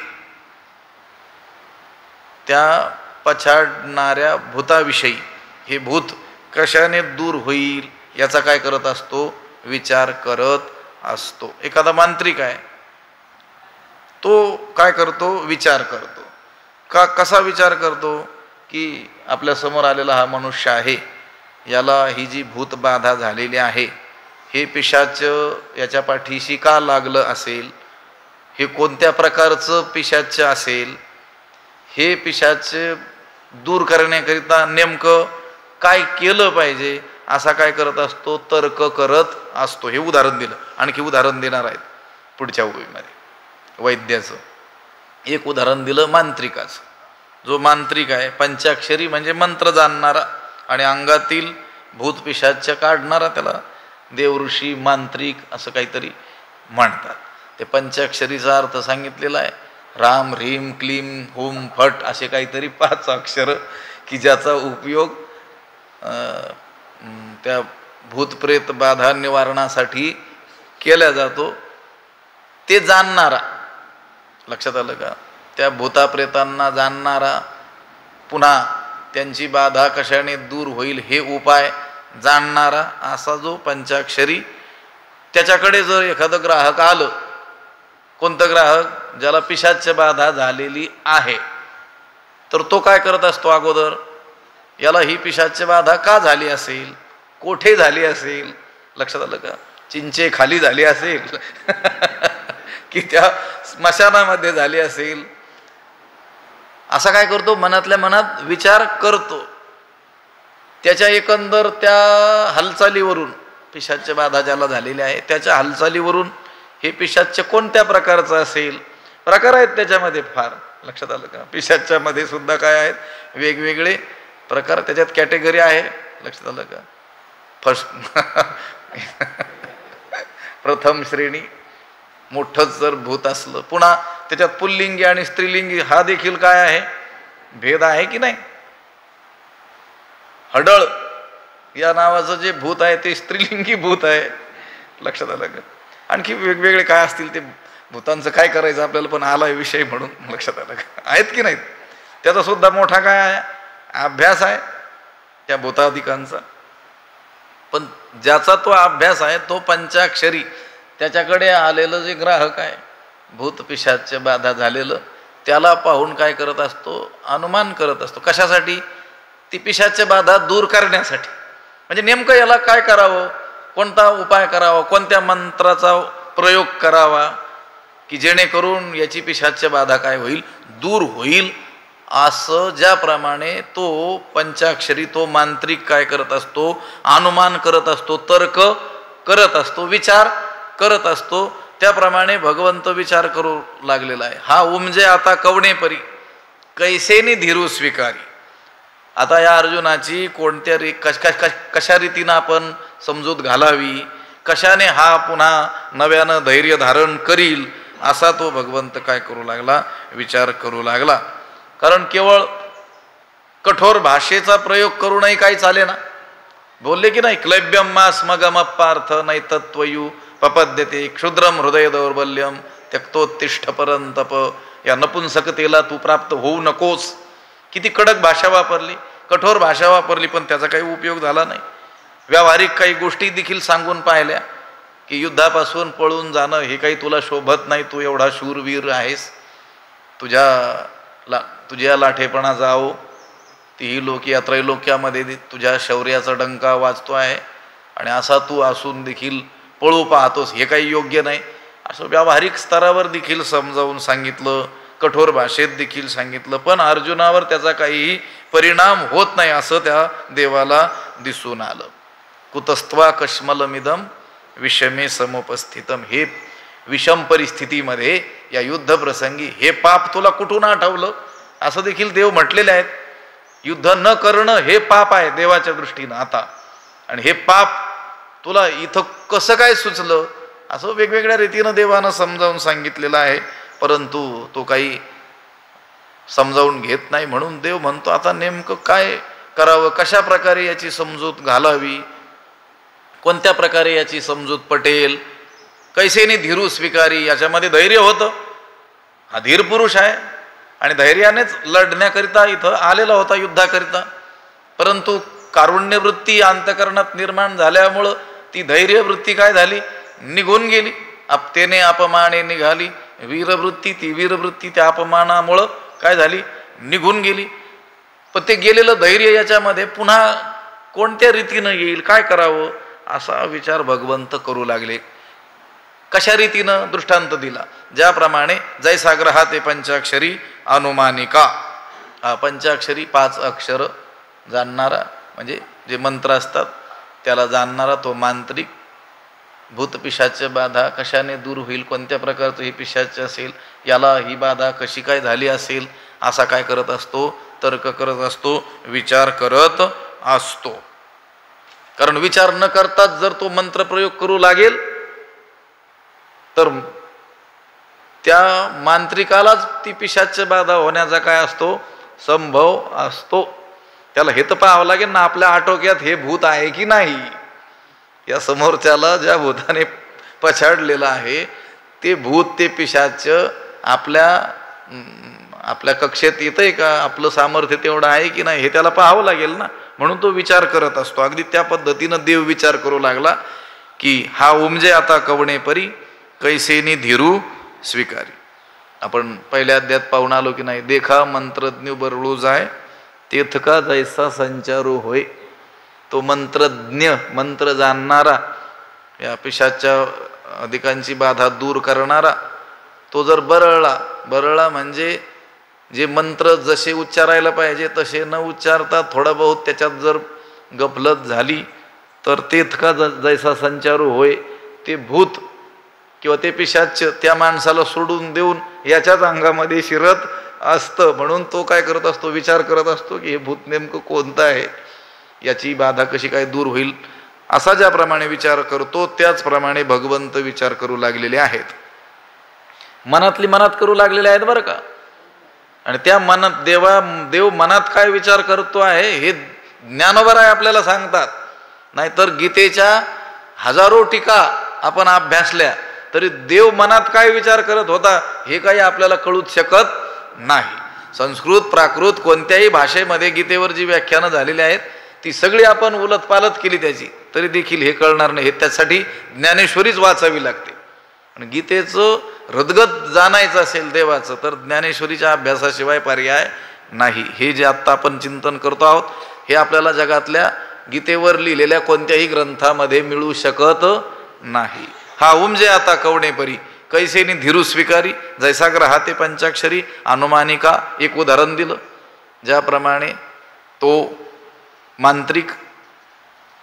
त्या पछाडणाऱ्या भूताविषयी, हे भूत कशाने दूर होईल याचा काय करत असतो? विचार करत असतो. एखादा मांत्रिक आहे तो काय करतो? विचार करतो. कसा विचार करतो? की आपल्या समोर आलेला हा मनुष्य आहे, याला ही जी भूतबाधा झालेली आहे, हे पिशाच याच्या पाठीशी का लागलं असेल, हे कोणत्या प्रकारचं पिशाच असेल, हे पिशाच दूर करण्याकरिता नेमकं काय केलं पाहिजे, असा काय करत असतो? तर्क करत असतो. हे उदाहरण दिलं. आणखी उदाहरण देणार आहेत पुढच्या उभीमध्ये. वैद्याचं एक उदाहरण दिलं मांत्रिकाचं. जो मांत्रिक आहे, पंचाक्षरी म्हणजे मंत्र जाणणारा आणि अंगातील भूत पिशाच काढणारा, त्याला देवऋषी मांत्रिक असं काहीतरी म्हणतात. ते पंचाक्षरीचा अर्थ सांगितलेला आहे. राम ह्रीम क्लीम हुम फट असे काहीतरी 5 अक्षर की ज्याचा उपयोग त्या भूतप्रेत बाधा निवारणासाठी केला जातो. ते जाणणारा, लक्षात आलं का? त्या भूताप्रेतांना जाणणारा, पुन्हा त्यांची बाधा कशाने दूर होईल हे उपाय जाणणारा असा जो पंचाक्षरी, त्याच्याकडे जर एखादं ग्राहक आलं, कोणतं ग्राहक? ज्याला पिशाच बाधा झालेली आहे, तर तो काय करत असतो? अगोदर याला ही पिशाच बाधा का झाली असेल, कोठे झाली असेल, लक्षात आलं का? चिंचे खाली झाली असेल की त्या स्मशानामध्ये झाली असेल, असा काय करतो? मनातल्या मनात विचार करतो. त्याच्या एकंदर त्या हालचालीवरून, पिशाच बाधा ज्याला झालेली आहे त्याच्या हालचालीवरून हे पिशाच कोणत्या प्रकारचं असेल, प्रकार आहेत त्याच्यामध्ये फार, लक्षात आलं का? पिशाच्या मध्ये सुद्धा काय आहेत? वेगवेगळे प्रकार, त्याच्यात कॅटेगरी आहे, लक्षात आलं का? फर्स्ट प्रथम श्रेणी, मोठंच जर भूत असलं, पुन्हा त्याच्यात पुल्लिंगी आणि स्त्रीलिंगी हा देखील काय आहे? भेद आहे की नाही? हडळ या नावाचं जे भूत आहे ते स्त्रीलिंगी भूत आहे, लक्षात आलं का? आणखी वेगवेगळे काय असतील ते भूतांचं काय करायचं आपल्याला, पण आलाय विषय म्हणून, लक्षात आलं का? आहेत की नाहीत? त्याचा सुद्धा मोठा काय आहे? अभ्यास आहे त्या भूताधिकांचा. पण ज्याचा तो अभ्यास आहे तो पंचाक्षरी, त्याच्याकडे आलेलं जे ग्राहक आहे भूत पिशाच बाधा झालेलं, त्याला पाहून काय करत असतो, अनुमान करत असतो. कशासाठी? ती पिशाच बाधा दूर करण्यासाठी. म्हणजे नेमकं याला काय करावं, कोणता उपाय करावा, कोणत्या मंत्राचा प्रयोग करावा की जेणेकरून याची पिशाच बाधा काय होईल, दूर होईल. असं ज्याप्रमाणे तो पंचाक्षरी, तो मांत्रिक काय करत असतो, अनुमान करत असतो, तर्क करत असतो, विचार करत असतो, त्याप्रमाणे भगवंत विचार करू लागलेला आहे. हा उमजे आता कवणेपरी कैसेनी धीरू स्वीकारी. आता या अर्जुनाची कोणत्या कशा रीतीनं आपण समजूत घालावी, कशाने हा पुन्हा नव्यानं धैर्य धारण करील, असा तो भगवंत काय करू लागला, विचार करू लागला. कारण केवळ कठोर भाषेचा प्रयोग करूनही काही चाले ना. बोलले की नाही, क्लैब्यम मास मगम पार्थ नाही तत्वयू पपद्यते क्षुद्रम हृदय दौर्बल्यम त्यक्तोत्तिष्ठ परंतप. या नपुंसकतेला तू प्राप्त होऊ नकोस. किती कडक भाषा वापरली, कठोर भाषा वापरली, पण त्याचा काही उपयोग झाला नाही. व्यावहारिक काही गोष्टी देखील सांगून पाहिल्या की युद्धापासून पळून जाणं हे काही तुला शोभत नाही, तू एवढा शूरवीर आहेस, तुझ्या लाठेपणा जाओ, तीही लोक या त्रैलोक्यामध्ये तुझ्या शौर्याचा डंका वाजतो आहे आणि असा तू असून देखील पळू पाहतोस, हे काही योग्य नाही. असं व्यावहारिक स्तरावर देखील समजावून सांगितलं, कठोर भाषेत देखील सांगितलं, पण अर्जुनावर त्याचा काहीही परिणाम होत नाही असं त्या देवाला दिसून आलं. कुतस्त्वा कश्मलमिदम विषमे समुपस्थितम. हे विषम परिस्थितीमध्ये या युद्ध प्रसंगी हे पाप तुला कुठून आठवलं, असं देखील देव म्हटलेले आहेत. युद्ध न करणं हे पाप आहे देवाच्या दृष्टीनं आता, आणि हे पाप तुला इथं कसं काय सुचलं, असं वेगवेगळ्या रीतीनं देवानं समजावून सांगितलेलं आहे. परंतु तो काही समजावून घेत नाही. म्हणून देव म्हणतो आता नेमकं काय करावं, कशा प्रकारे याची समजूत घालावी, कोणत्या प्रकारे याची समजूत पटेल. कैसेनी धीरू स्वीकारी. याच्यामध्ये धैर्य होतं, हा धीर पुरुष आहे आणि धैर्यानेच लढण्याकरिता इथं आलेला होता युद्धाकरिता. परंतु कारुण्यवृत्ती अंतकरणात निर्माण झाल्यामुळं ती धैर्यवृत्ती काय झाली, निघून गेली. आपतेने अपमाने निघाली वीरवृत्ती, ती वीरवृत्ती त्या अपमानामुळं काय झाली, निघून गेली. पण ते गेलेलं धैर्य याच्यामध्ये पुन्हा कोणत्या रीतीनं येईल, काय करावं, असा विचार भगवंत करू लागले. कशा रीतीनं दृष्टांत दिला, ज्याप्रमाणे जैसा ग्रहा ते पंचाक्षरी अनुमानिका. पंचाक्षरी 5 अक्षर जाणणारा, म्हणजे जे मंत्र असतात त्याला जाणणारा तो मांत्रिक. भूतपिशाच बाधा कशाने दूर होईल, कोणत्या प्रकारचं हे पिशाच असेल, याला ही बाधा कशी काय झाली असेल, असा काय करत असतो, तर्क करत असतो, विचार करत असतो. कारण विचार न करताच जर तो मंत्र प्रयोग करू लागेल तर त्या मांत्रिकालाच ती पिशाच बाधा होण्याचा काय असतो, संभव असतो. त्याला हे तर पाहावं लागेल ना आपल्या आटोक्यात हे भूत आहे की नाही. या समोरच्याला ज्या भूताने पछाडलेलं आहे ते भूत, ते पिशाच आपल्या कक्षेत येतंय का, आपलं सामर्थ्य तेवढं आहे की नाही, हे त्याला पाहावं लागेल ना. म्हणून तो विचार करत असतो. अगदी त्या पद्धतीनं देव विचार करू लागला की हा उमजे आता कवणेपरी कैसेनी धीरू स्वीकारी. आपण पहिल्या अध्यायात पाहून आलो की नाही, देखा मंत्रज्ञ बरळू जाय तेथ का जैसा संचारू होय. तो मंत्रज्ञ, मंत्र जाणणारा, या पिशाच्या अधिकांची बाधा दूर करणारा, तो जर बरळला म्हणजे जे मंत्र जसे उच्चारायला पाहिजे तसे न उच्चारता थोडा बहुत त्याच्यात जर गफलत झाली तर तेथ का जैसा संचारू होय. ते भूत किंवा ते पिशाच त्या माणसाला सोडून देऊन याच्याच अंगामध्ये शिरत असतं. म्हणून तो काय करत असतो, विचार करत असतो की हे भूत नेमकं कोणतं आहे, याची बाधा कशी काय दूर होईल. असा ज्याप्रमाणे विचार करतो त्याचप्रमाणे भगवंत विचार करू लागलेले आहेत. मनातली मनात करू लागलेले आहेत बरं का. आणि त्या मनात देव मनात काय विचार करतो आहे हे ज्ञानोबर आहे आपल्याला सांगतात. नाहीतर गीतेच्या हजारो टीका आपण अभ्यासल्या तरी देव मनात काय विचार करत होता हे काही आपल्याला कळूच शकत नाही. संस्कृत प्राकृत कोणत्याही भाषेमध्ये गीतेवर जी व्याख्यानं झालेली आहेत ती सगळी आपण उलटपालट केली त्याची तरी देखील हे कळणार नाही. हे त्यासाठी ज्ञानेश्वरीच वाचावी लागते. आणि गीतेचं हृदगत जाणायचं असेल देवाचं तर ज्ञानेश्वरीच्या अभ्यासाशिवाय पर्याय नाही. हे जे आत्ता आपण चिंतन करतो आहोत हे आपल्याला जगातल्या गीतेवर लिहिलेल्या कोणत्याही ग्रंथामध्ये मिळू शकत नाही. हा उमजे आता कवणे परी कैसेनी धीरू स्वीकारी जैसा ग्रहा ते पंचाक्षरी अनुमानिका. एक उदाहरण दिलं ज्याप्रमाणे तो मांत्रिक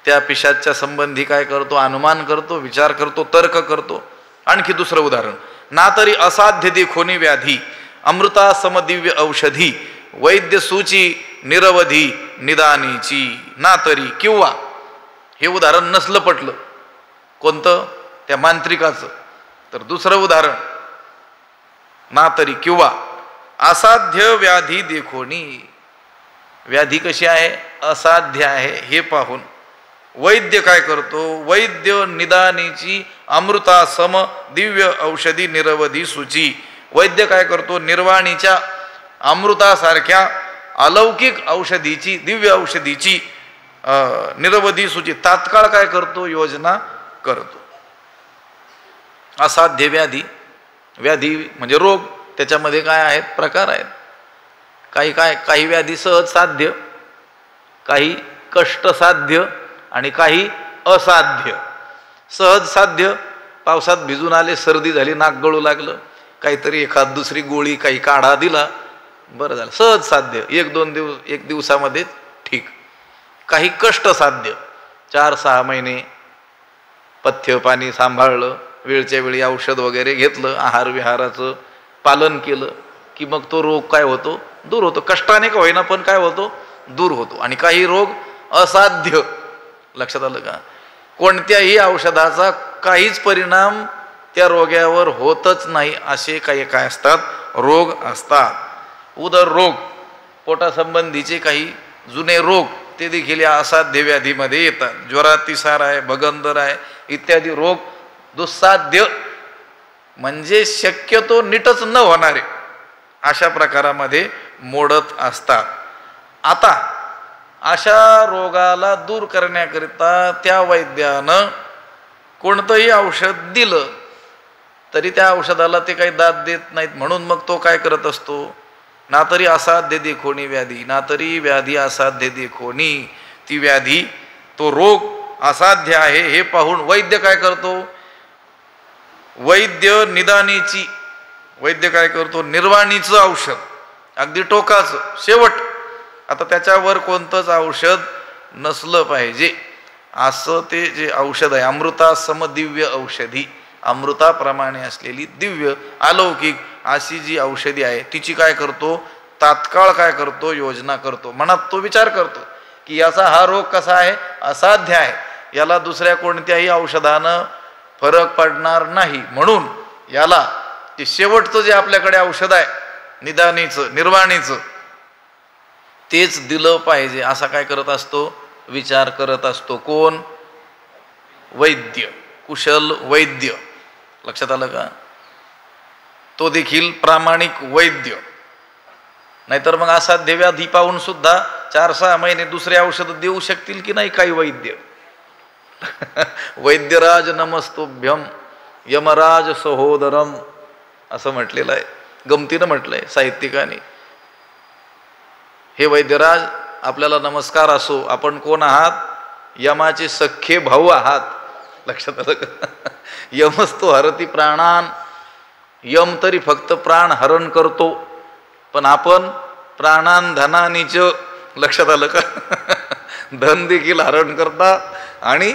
त्या पिशाच्या संबंधी काय करतो, अनुमान करतो, विचार करतो, तर्क करतो. आणखी दुसरं उदाहरण, ना तरी असाध्य देखोनी व्याधी अमृता समदिव्य औषधी वैद्य सूची निरवधी निदानीची. ना तरी किंवा हे उदाहरण नसलं पटलं कोणतं, त्या मांत्रिकाचं, तर दुसरं उदाहरण ना तरी किंवा असाध्य व्याधी देखोनी. व्याधी कशी आहे, असाध्य आहे हे पाहून वैद्य काय करतो, वैद्य निदानीची अमृता सम दिव्य औषधी निरवधी सूची. वैद्य काय करतो, निर्वाणीच्या अमृतासारख्या अलौकिक औषधीची, दिव्य औषधीची निरवधी सूची तात्काळ काय करतो, योजना करतो. असाध्य व्याधी, व्याधी म्हणजे रोग, त्याच्यामध्ये काय आहेत, प्रकार आहेत. काही व्याधी सहज साध्य, काही कष्ट साध्य आणि काही असाध्य. सहज साध्य, पावसात भिजून आले, सर्दी झाली, नाक गळू लागलं, काहीतरी एखाद दुसरी गोळी काही काढा दिला, बरं झालं, सहज साध्य, एक दिवसामध्ये ठीक. काही कष्ट साध्य, 4-6 महिने पथ्य पाणी सांभाळलं, वेळच्या वेळी औषध वगैरे घेतलं, आहार विहाराचं पालन केलं की मग तो रोग काय होतो, दूर होतो. कष्टाने का होईना पण काय होतो, दूर होतो. आणि काही रोग असाध्य, लक्षात आलं का, कोणत्याही औषधाचा काहीच परिणाम त्या रोग्यावर होतच नाही, असे काही काय असतात, रोग असतात. उदर रोग, पोटासंबंधीचे काही जुने रोग ते देखील या असाध्य व्याधीमध्ये येतात. ज्वरातिसार आहे, भगंदर आहे इत्यादी रोग दुस्साध्य म्हणजे शक्यतो नीटच न होणारे अशा प्रकारामध्ये मोडत असतात. आता अशा रोगाला दूर करण्याकरिता त्या वैद्यानं कोणतंही औषध दिलं तरी त्या औषधाला ते काही दाद देत नाहीत. म्हणून मग तो काय करत असतो, ना तरी असाध्य देखोनी व्याधी, ना तरी व्याधी असाध्य देखोनी. ती व्याधी, तो रोग असाध्य आहे हे पाहून वैद्य काय करतो, वैद्य निदानीची, वैद्य काय करतो, निर्वाणीचं औषध, अगदी टोकाचं, शेवट. आता त्याच्यावर कोणतंच औषध नसलं पाहिजे असं ते जे औषध आहे, अमृता समदिव्य औषधी, अमृताप्रमाणे असलेली दिव्य अलौकिक अशी जी औषधी आहे तिची काय करतो, तात्काळ काय करतो, योजना करतो. मनात तो विचार करतो की याचा हा रोग कसा आहे, असाध्य आहे, याला दुसऱ्या कोणत्याही औषधानं फरक पडणार नाही, म्हणून याला ते शेवटचं जे आपल्याकडे औषध आहे निदानीचं, निर्वाणीचं, तेच दिलं पाहिजे असा काय करत असतो, विचार करत असतो. कोण, वैद्य, कुशल वैद्य. लक्षात आलं का, तो देखील प्रामाणिक वैद्य. नाहीतर मग असाध्य व्याधी पाहून सुद्धा 4-6 महिने दुसरे औषध देऊ शकतील की नाही काही वैद्य. वैद्यराज नमस्तुभ्यम यमराज सहोदरम असं म्हटलेलं आहे, गमतीनं म्हटलंय साहित्यिकाने. हे वैद्यराज आपल्याला नमस्कार असो, आपण कोण आहात, यमाचे सख्खे भाऊ आहात. लक्षात आलं का, यमच तो हरती प्राणान. यम तरी फक्त प्राण हरण करतो, पण आपण प्राणान धनानीच. लक्षात आलं का, धन देखील हरण करता आणि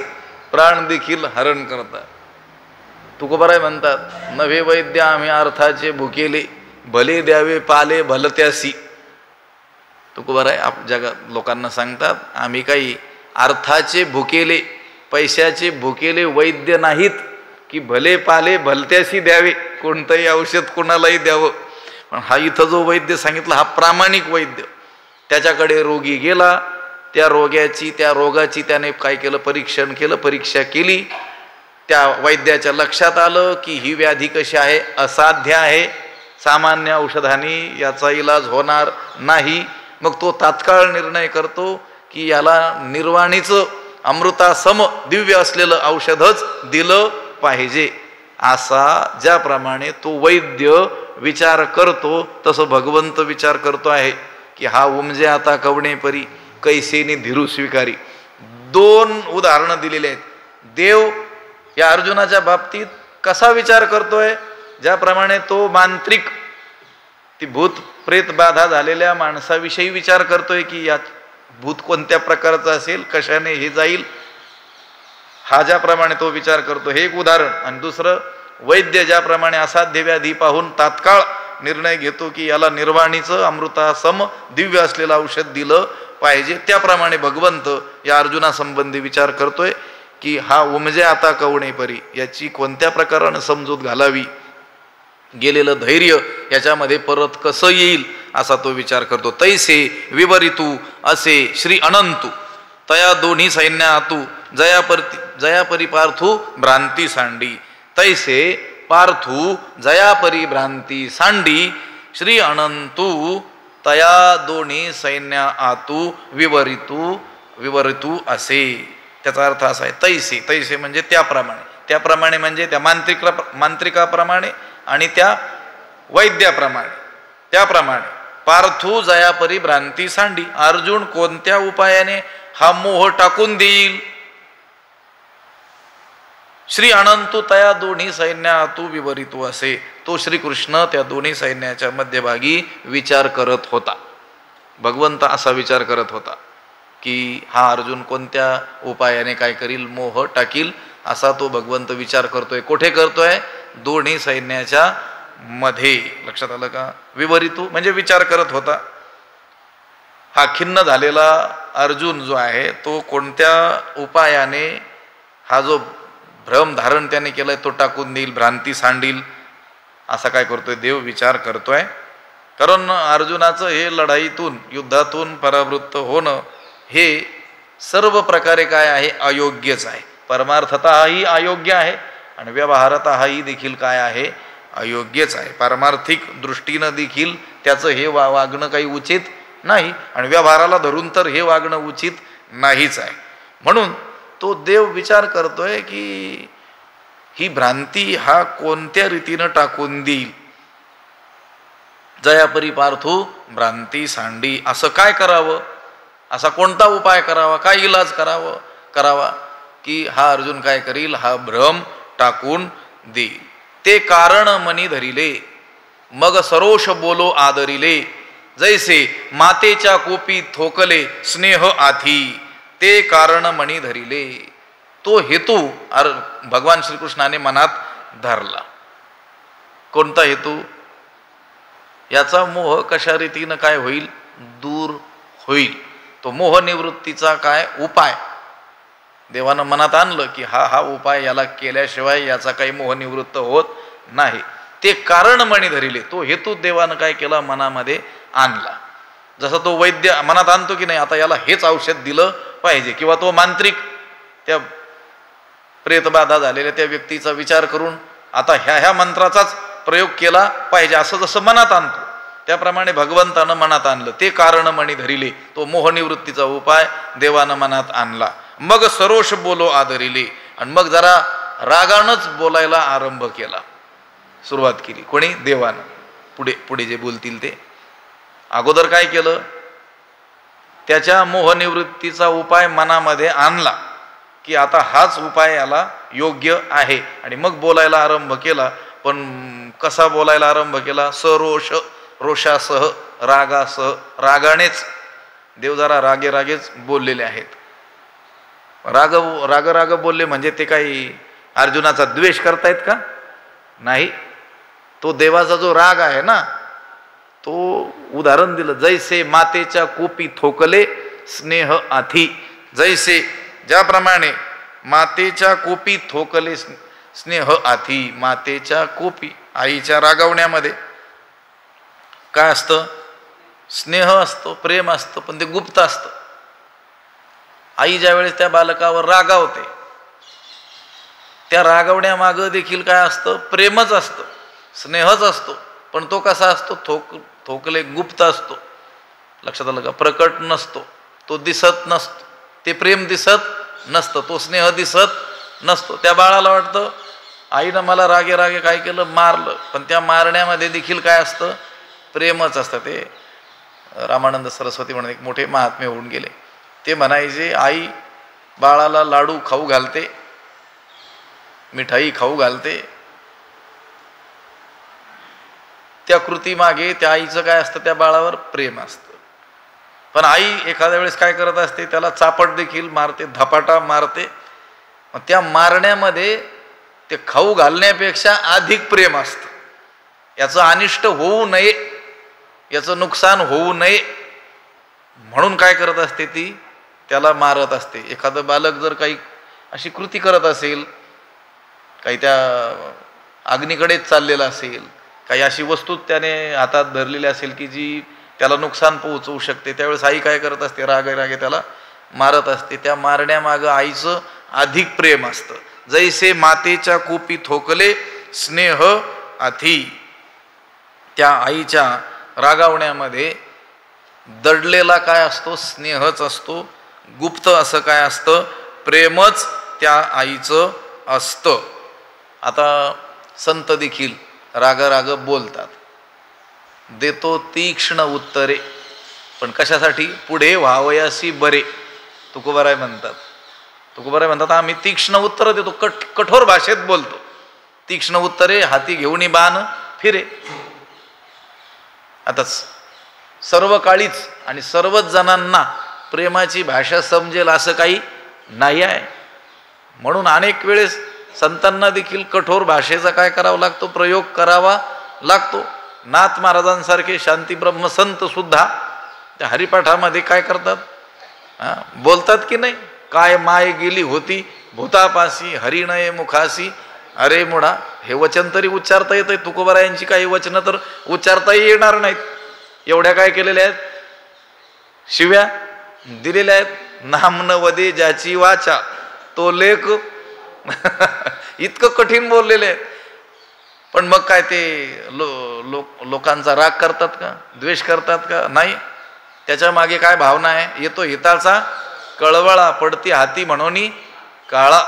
प्राण देखील हरण करता. तुकोबाराय म्हणतात, नव्हे वैद्य आम्ही अर्थाचे भुकेले भले द्यावे पाले भलत्यासी. तुकोबाराय जगात लोकांना सांगतात, आम्ही काही अर्थाचे भुकेले, पैशाचे भुकेले वैद्य नाहीत की भले पाले भलत्यासी द्यावे, कोणतंही औषध कोणालाही द्यावं. पण हा इथं जो वैद्य सांगितला हा प्रामाणिक वैद्य. त्याच्याकडे रोगी गेला, त्या रोगाची त्याने काय केलं, परीक्षण केलं, परीक्षा केली. त्या वैद्याच्या लक्षात आलं की ही व्याधी कशी आहे, असाध्य आहे, सामान्य औषधाने याचा इलाज होणार नाही. मग तो तात्काळ निर्णय करतो की याला निर्वाणीचं अमृतासम दिव्य असलेलं औषधच दिलं पाहिजे, असा ज्याप्रमाणे तो वैद्य विचार करतो तसं भगवंत विचार करतो आहे की हा उमजे आता कवणे परी कैसेनी धीरू स्वीकारी. 2 उदाहरणं दिलेली आहेत. देव या अर्जुनाच्या बाबतीत कसा विचार करतोय, ज्याप्रमाणे तो मांत्रिक ती भूत प्रेत बाधा झालेल्या माणसाविषयी विचार करतोय की या भूत कोणत्या प्रकारचं असेल, कशाने हे जाईल, हा ज्याप्रमाणे तो विचार करतो हे एक उदाहरण. आणि दुसरं, वैद्य ज्याप्रमाणे असाध्य व्याधी पाहून तात्काळ निर्णय घेतो की याला निर्वाणीचं अमृतासम दिव्य असलेलं औषध दिलं पाहिजे, त्याप्रमाणे भगवंत या अर्जुनासंबंधी विचार करतोय की हा उमजे आता कवणे परी, याची कोणत्या प्रकारानं समजूत घालावी, गेलेलं धैर्य याच्यामध्ये परत कसं येईल असा तो विचार करतो. तैसे विवरितू असे श्री अनंतू तया दोन्ही सैन्यातू जयापरी पार्थू भ्रांती सांडी. तैसे पार्थू जयापरी भ्रांती सांडी श्री अनंतू तया दोन्ही सैन्या आतू विवरितू असे. त्याचा अर्थ असा आहे, तैसे तैसे म्हणजे त्याप्रमाणे म्हणजे त्या मांत्रिकाप्रमाणे आणि त्या वैद्याप्रमाणे, त्याप्रमाणे पार्थू जयापरी भ्रांती सांडी. अर्जुन कोणत्या उपायाने हा मोह टाकून देईल. श्री अनंतू तया दोन्ही सैन्यातू विवरितू असे, तो श्रीकृष्ण त्या दोन्ही सैन्याच्या मध्यभागी विचार करत होता. भगवंत असा विचार करत होता की हा अर्जुन कोणत्या उपायाने काय करील, मोह टाकील, असा तो भगवंत विचार करतोय. कुठे करतोय? दोन्ही सैन्याच्या मध्ये. लक्षात आलं का? विवरितू म्हणजे विचार करत होता. हा खिन्न झालेला अर्जुन जो आहे तो कोणत्या उपायाने हा जो भ्रम धारण त्याने केलाय तो टाकून देईल, भ्रांती सांडील, असा काय करतोय देव विचार करतोय. कारण अर्जुनाचं हे लढाईतून युद्धातून परावृत्त होणं हे सर्व प्रकारे काय आहे? अयोग्यच आहे. परमार्थतःही अयोग्य आहे आणि व्यवहारतःही देखील काय आहे? अयोग्यच आहे. पारमार्थिक दृष्टीनं देखील त्याचं हे वागणं काही उचित नाही आणि व्यवहाराला धरून तर हे वागणं उचित नाहीच आहे. म्हणून तो देव विचार करतोय की ही भ्रांती हा कोणत्या रीतीनं टाकून देईल. जयापरी पार्थू भ्रांती सांडी, असं काय करावं, असा कोणता उपाय करावा, काय इलाज करावा की हा अर्जुन काय करील, हा भ्रम टाकून देईल. ते कारण मनी धरिले मग सरोष बोलो आदरिले, जैसे मातेच्या कोपी थोकले स्नेह आथी, ते कारण मणी धरिले. तो हेतू भगवान श्रीकृष्णाने मनात धरला. कोणता हेतू? याचा मोह कशा रीतीनं काय होईल? दूर होईल. तो मोह निवृत्तीचा काय उपाय देवानं मनात आणलं की हा उपाय याला केल्याशिवाय याचा काही मोह निवृत्त होत नाही. ते कारण मणी धरिले, तो हेतू देवानं काय केला? मनामध्ये आणला. जसं तो वैद्य मनात आणतो की नाही, आता याला हेच औषध दिलं पाहिजे, किंवा तो मांत्रिक त्या प्रेतबाधा झालेल्या त्या व्यक्तीचा विचार करून आता ह्या मंत्राचाच प्रयोग केला पाहिजे, असं जसं मनात आणतो त्याप्रमाणे भगवंतानं मनात आणलं. ते कारण मणी धरिले, तो मोहनिवृत्तीचा उपाय देवानं मनात आणला. मग सरोष बोलो आदरिले, आणि मग जरा रागानंच बोलायला आरंभ केला, सुरुवात केली. कोणी? देवानं. पुढे जे बोलतील ते. अगोदर काय केलं? त्याच्या मोहनिवृत्तीचा उपाय मनामध्ये आणला की आता हाच उपाय याला योग्य आहे, आणि मग बोलायला आरंभ केला. पण कसा बोलायला आरंभ केला? सरोष, रोषासह, रागासह, रागानेच. देव जरा रागेच बोललेले आहेत. राग बोलले म्हणजे ते काही अर्जुनाचा द्वेष करतायत का? नाही. तो देवाचा जो राग आहे ना, तो उदाहरण दिलं. जैसे मातेच्या कोपी थोकले स्नेह आथी, जैसे ज्याप्रमाणे मातेच्या कोपी थोकले स्नेह आथी. मातेच्या कोपी, आईच्या रागवण्यामध्ये काय असतं? स्नेह असतो, प्रेम असतं, पण ते गुप्त असतं. आई ज्या वेळेस त्या बालकावर रागावते, त्या रागवण्यामागं देखील काय असतं? प्रेमच असतं, स्नेहच असतो. पण तो कसा असतो? थोकले गुप्त असतो. लक्षात आलं का? प्रकट नसतो. तो दिसत नसतो, ते प्रेम दिसत नसतं, तो स्नेह दिसत नसतो. त्या बाळाला वाटतं आईनं मला रागे रागे काय केलं, मारलं, पण त्या मारण्यामध्ये देखील काय असतं, प्रेमच असतं. ते रामानंद सरस्वती म्हणून एक मोठे महात्मे होऊन गेले, ते म्हणायचे आई बाळाला लाडू खाऊ घालते, मिठाई खाऊ घालते, त्या कृतीमागे त्या आईचं काय असतं, त्या बाळावर प्रेम असतं. पण आई एखाद्या वेळेस काय करत असते, त्याला चापट देखील मारते, धपाटा मारते. मग त्या मारण्यामध्ये ते खाऊ घालण्यापेक्षा अधिक प्रेम असतं. याचं अनिष्ट होऊ नये, याचं नुकसान होऊ नये म्हणून काय करत असते, ती त्याला मारत असते. एखादं बालक जर काही अशी कृती करत असेल, काही त्या अग्नीकडेच चाललेला असेल, काही अशी वस्तू त्याने हातात धरलेली असेल की जी त्याला नुकसान पोहोचवू शकते, त्यावेळेस आई काय करत असते, रागे रागे त्याला मारत असते. त्या मारण्यामागं आईचं अधिक प्रेम असतं. जैसे मातेच्या कोपी थोकले स्नेह अथी. त्या आईच्या रागावण्यामध्ये दडलेला काय असतो, स्नेहच असतो. गुप्त असं काय असतं, प्रेमच त्या आईचं असतं. आता संत देखील राग बोलतात, देतो तीक्ष्ण उत्तरे, पण कशासाठी, पुढे व्हावयासी बरे. तुकोबाराय म्हणतात आम्ही तीक्ष्ण उत्तर देतो, कठोर भाषेत बोलतो. तीक्ष्ण उत्तरे हाती घेऊन बाण फिरे. आता सर्व काळीच आणि सर्वच जणांना प्रेमाची भाषा समजेल असं काही नाही आहे. म्हणून अनेक वेळेस संतांना देखील कठोर भाषेचा काय करावा लागतो, प्रयोग करावा लागतो. नाथ महाराजांसारखे शांतीब्रह्म संत सुद्धा त्या हरिपाठामध्ये काय करतात, बोलतात की नाही, काय माय गेली होती भूतापासी हरिणये मुखासी. अरे मुडा, हे वचन तरी उच्चारता येतंय. तुकोबारायांची काही वचनं तर उच्चारताही येणार नाहीत. एवढ्या काय केलेल्या आहेत, शिव्या दिलेल्या आहेत. नाम न वदे ज्याची वाचा तो लेख इतकं कठीण बोललेले आहेत. पण मग काय ते लोकांचा राग करतात का, द्वेष करतात का, नाही. त्याच्या मागे काय भावना आहे, येतो हिताचा कळवळा पडती हाती म्हणून काळा.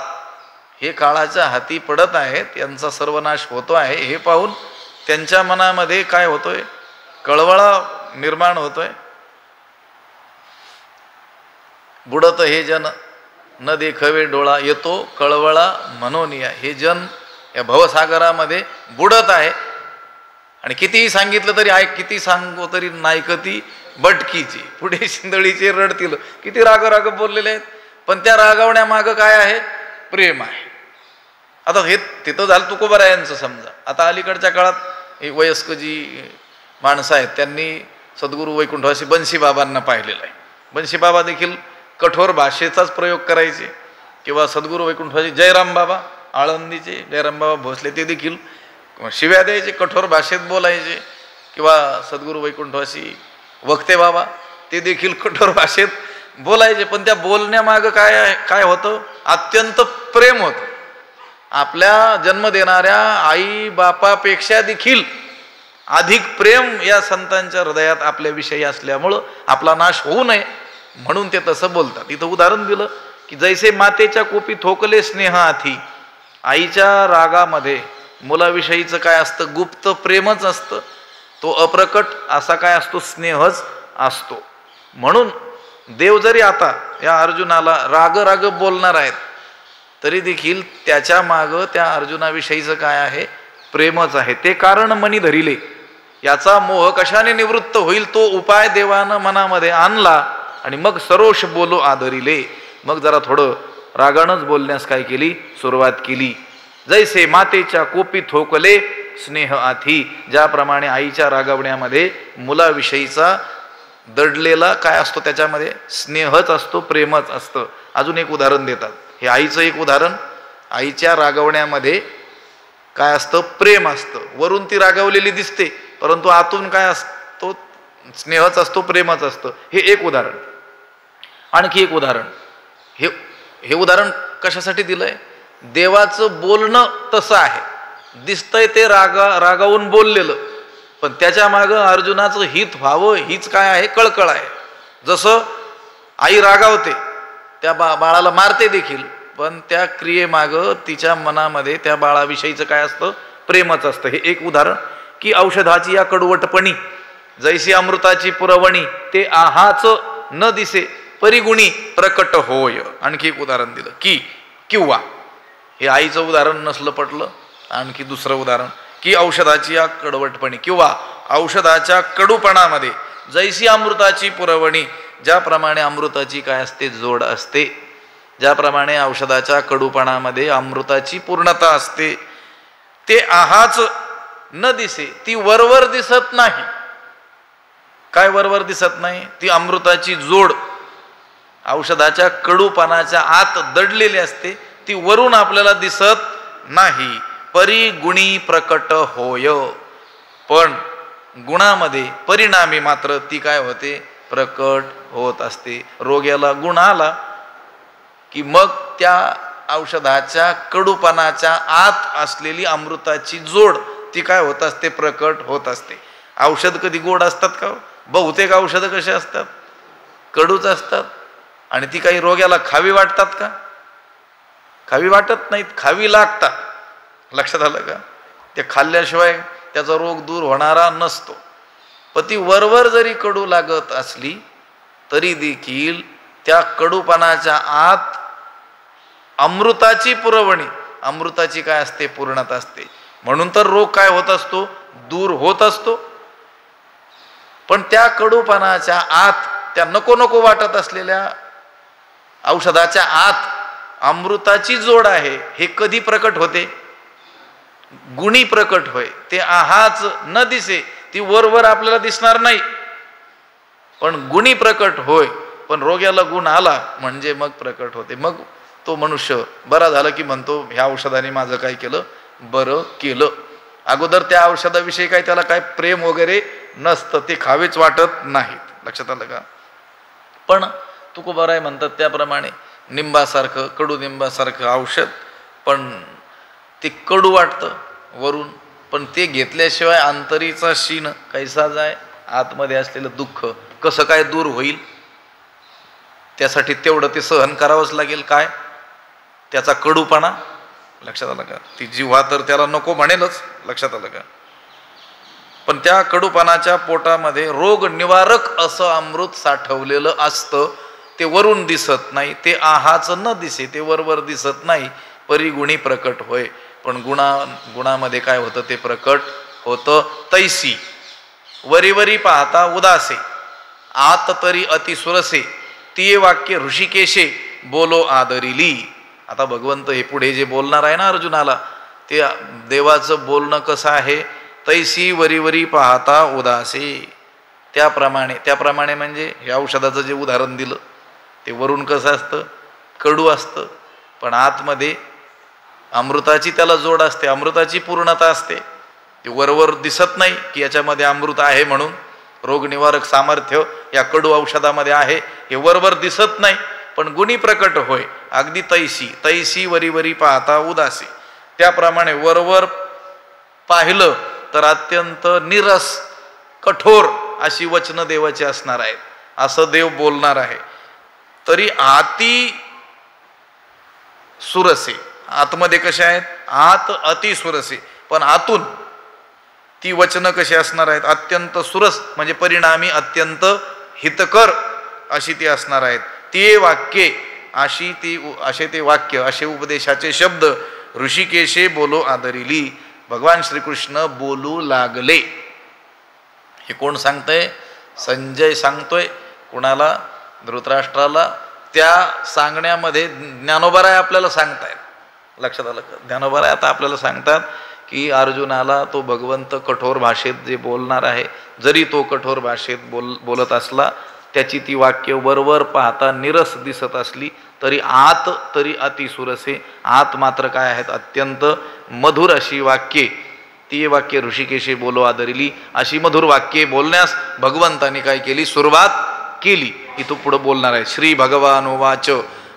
हे काळाच्या हाती पडत आहेत, यांचा सर्वनाश होतो आहे हे पाहून त्यांच्या मनामध्ये काय होतोय, कळवळा निर्माण होतोय. बुडत हे जन न देखवे डोळा, येतो कळवळा म्हणून या. हे जन या भवसागरामध्ये बुडत आहे आणि कितीही सांगितलं तरी किती सांगू तरी नायकती बटकीची, पुढे शिंदळीचे रडतील. किती राग बोललेले आहेत, पण त्या रागवण्यामागं काय आहे, प्रेम आहे. आता हे तिथं झालं तुकोबारायांचं समजा. आता अलीकडच्या काळात वयस्क जी माणसं आहेत त्यांनी सद्गुरू वैकुंठवासी बन्सी बाबांना पाहिलेलं आहे. बन्सी बाबा देखील कठोर भाषेचाच प्रयोग करायचे. किंवा सद्गुरू वैकुंठवासी जयराम बाबा आळंदीचे, जयराम बाबा भोसले, ते देखील शिव्या द्यायचे, कठोर भाषेत बोलायचे. किंवा सद्गुरू वैकुंठवासी वक्ते बाबा, ते देखील कठोर भाषेत बोलायचे. पण त्या बोलण्यामागं काय होतं, अत्यंत प्रेम होतं. आपल्या जन्म देणाऱ्या आई बापापेक्षा देखील अधिक प्रेम या संतांच्या हृदयात आपल्याविषयी असल्यामुळं आपला नाश होऊ नये म्हणून ते तसं बोलतात. इथं उदाहरण दिलं की जैसे मातेच्या कोपी थोकले स्नेहाथी. आईच्या रागामध्ये मुलाविषयीचं काय असतं, गुप्त प्रेमच असतं. तो अप्रकट असा काय असतो, स्नेहच असतो. म्हणून देव जरी आता या अर्जुनाला राग बोलणार आहेत तरी देखील त्याच्या मागं त्या अर्जुनाविषयीचं काय आहे, प्रेमच आहे. ते कारण मनी धरिले, याचा मोह कशाने निवृत्त होईल तो उपाय देवानं मनामध्ये आणला आणि मग सरोष बोलो आदरिले. मग जरा थोडं रागानंच बोलण्यास काय केली, सुरुवात केली. जैसे मातेच्या कोपी थोकले स्नेह आथी. ज्याप्रमाणे आईच्या रागवण्यामध्ये मुलाविषयीचा दडलेला काय असतो, त्याच्यामध्ये स्नेहच असतो, प्रेमच असतं. अजून एक उदाहरण देतात. हे आईचं एक उदाहरण. आईच्या रागवण्यामध्ये काय असतं, प्रेम असतं. वरून ती रागवलेली दिसते परंतु आतून काय असतो, स्नेहच असतो, प्रेमच असतं. हे एक उदाहरण. आणखी एक उदाहरण. हे उदाहरण कशासाठी दिलंय, देवाचं बोलणं तसं आहे, दिसतंय ते रागावून बोललेलं, पण त्याच्या मागं अर्जुनाचं हित व्हावं हीच काय आहे, कळकळ आहे. जसं आई रागावते, त्या बाळाला मारते देखील, पण त्या क्रियेमागं तिच्या मनामध्ये त्या बाळाविषयीचं काय असतं? प्रेमच असतं. हे एक उदाहरण, की औषधाची या कडवटपणी जैसी अमृताची पुरवणी ते आहाच न दिसे परिगुणी प्रकट होय. आणखी एक उदाहरण दिलं, की किंवा हे आईचं उदाहरण नसलं पटलं, आणखी दुसरं उदाहरण, की औषधाची या कडवटपणी किंवा औषधाच्या कडूपणामध्ये जैसी अमृताची पुरवणी, ज्याप्रमाणे अमृताची काय असते? जोड असते. ज्याप्रमाणे औषधाच्या कडूपणामध्ये अमृताची पूर्णता असते, ते आहाच न दिसे, ती वरवर दिसत नाही. काय वरवर दिसत नाही? ती अमृताची जोड औषधाच्या कडूपणाच्या आत दडलेली असते, ती वरून आपल्याला दिसत नाही. परिगुणी प्रकट होय. पण गुणामध्ये परिणामी मात्र ती काय होते? प्रकट होत असते. रोग्याला गुण आला की मग त्या औषधाच्या कडूपणाच्या आत असलेली अमृताची जोड ती काय होत असते? प्रकट होत असते. औषध कधी गोड असतात का? बहुतेक औषधं कशी असतात? कडूच असतात. आणि ती काही रोग्याला खावी वाटतात का? खावी वाटत नाहीत, खावी लागतात. लक्षात आलं का? ते खाल्ल्याशिवाय त्याचा रोग दूर होणारा नसतो. पण ती वरवर जरी कडू लागत असली तरी देखील त्या कडूपणाच्या आत अमृताची पुरवणी, अमृताची काय असते? पूर्णता असते. म्हणून तर रोग काय होत असतो? दूर होत असतो. पण त्या कडूपणाच्या आत, त्या नको नको वाटत असलेल्या औषधाच्या आत अमृताची जोड आहे. हे कधी प्रकट होते? गुणी प्रकट होय. ते आहाच न दिसे, ती वरवर आपल्याला दिसणार नाही, पण गुणी प्रकट होय. पण रोग्याला गुण आला म्हणजे मग प्रकट होते. मग तो मनुष्य बरा झाला की म्हणतो, ह्या औषधाने माझं काय केलं? बरं केलं. अगोदर त्या औषधाविषयी काय त्याला काय प्रेम वगैरे नसतं, ते खावेच वाटत नाहीत. लक्षात आलं का? पण तुकोबाराय म्हणतात त्याप्रमाणे निंबासारखं, कडुनिंबासारखं औषध, पण ते कडू वाटतं वरून, पण ते घेतल्याशिवाय अंतरीचा शीन कैसा जाय, आतमध्ये असलेलं दुःख कसं काय दूर होईल? त्यासाठी तेवढं ते सहन करावंच लागेल. काय? त्याचा कडूपणा. लक्षात आलं का? ती जिव्हा तर त्याला नको म्हणेलच. लक्षात आलं का? पण त्या कडूपणाच्या पोटामध्ये रोग निवारक असं अमृत साठवलेलं असतं. ते वरून दिसत नाही, ते आहाच न दिसे, ते वरवर दिसत नाही. परिगुणी प्रकट होय. पण गुणामध्ये काय होतं? ते प्रकट होतं. तैसी वरीवरी पाहता उदासे, आत तरी अतिसुरसे, ती वाक्य ऋषिकेशे बोलो आदरिली. आता भगवंत हे पुढे जे बोलणार आहे ना अर्जुनाला, ते देवाचं बोलणं कसं आहे? तैसी वरीवरी पाहता उदासे. त्याप्रमाणे म्हणजे हे औषधाचं जे उदाहरण दिलं ते वरून कसं असतं? कडू असतं, पण आतमध्ये अमृताची त्याला जोड असते, अमृताची पूर्णता असते. ते वरवर दिसत नाही की याच्यामध्ये अमृत आहे म्हणून, रोगनिवारक सामर्थ्य या कडू औषधामध्ये आहे, हे वरवर दिसत नाही, पण गुणी प्रकट होय. अगदी तैसी वरीवरी पाहता उदासी. त्याप्रमाणे वरवर पाहिलं तर अत्यंत निरस, कठोर अशी वचनं देवाची असणार आहेत, असं देव बोलणार आहे. तरी आती सुरसे, आतमध्ये कसे आहेत? आत अति सुरसे, पण आतून ती वचनं कशी असणार आहेत? अत्यंत सुरस, म्हणजे परिणामी अत्यंत हितकर अशी ती असणार आहेत. ते वाक्ये असे ते वाक्य, असे उपदेशाचे शब्द ऋषिकेशे बोलो आदरिली, भगवान श्रीकृष्ण बोलू लागले. हे कोण सांगतंय? संजय सांगतोय. कुणाला? धृतराष्ट्राला. त्या सांगण्यामध्ये ज्ञानोबाराय आपल्याला सांगतायत. लक्षात आलं का? ज्ञानोबाराय आता आपल्याला सांगतात की अर्जुनाला तो भगवंत कठोर भाषेत जे बोलणार आहे, जरी तो कठोर भाषेत बोलत असला, त्याची ती वाक्य वरवर पाहता निरस दिसत असली तरी आत तरी अतिसुरसे, आत मात्र काय आहेत? अत्यंत मधुर अशी वाक्ये. ती वाक्य ऋषिकेशे बोलो आदरिली. अशी मधुर वाक्ये बोलण्यास भगवंताने काय केली? सुरुवात केली. इथं पुढं बोलणार आहे. श्री भगवान वाच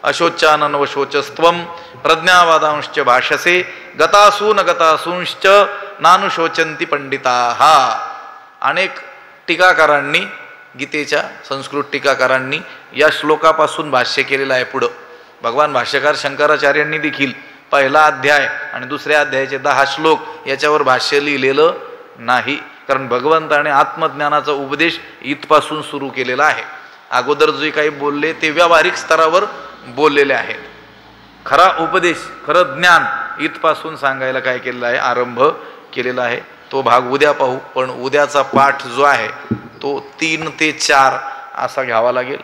अशोचाननवशोचस्त्वं प्रज्ञावादांश्च भाषसे गतासून गतासूंश्च नानुशोचंती पंडिताः. अनेक टीकाकारांनी गीतेच्या संस्कृत टीकाकारांनी या श्लोकापासून भाष्य केलेलं आहे. पुढं भगवान भाष्यकार शंकराचार्यांनी देखील पहिला अध्याय आणि दुसऱ्या अध्यायाचे 10 श्लोक याच्यावर भाष्य लिहिलेलं नाही, कारण भगवंताने आत्मज्ञानाचा उपदेश इथपासून सुरू केलेला आहे. अगोदर जे काही बोलले ते व्यावहारिक स्तरावर बोललेले आहेत. खरा उपदेश, खरं ज्ञान इथपासून सांगायला काय केलेलं आहे, आरंभ केलेला आहे. तो भाग उद्या पाहू, पण उद्याचा पाठ जो आहे तो 3 ते 4 असा घ्यावा लागेल.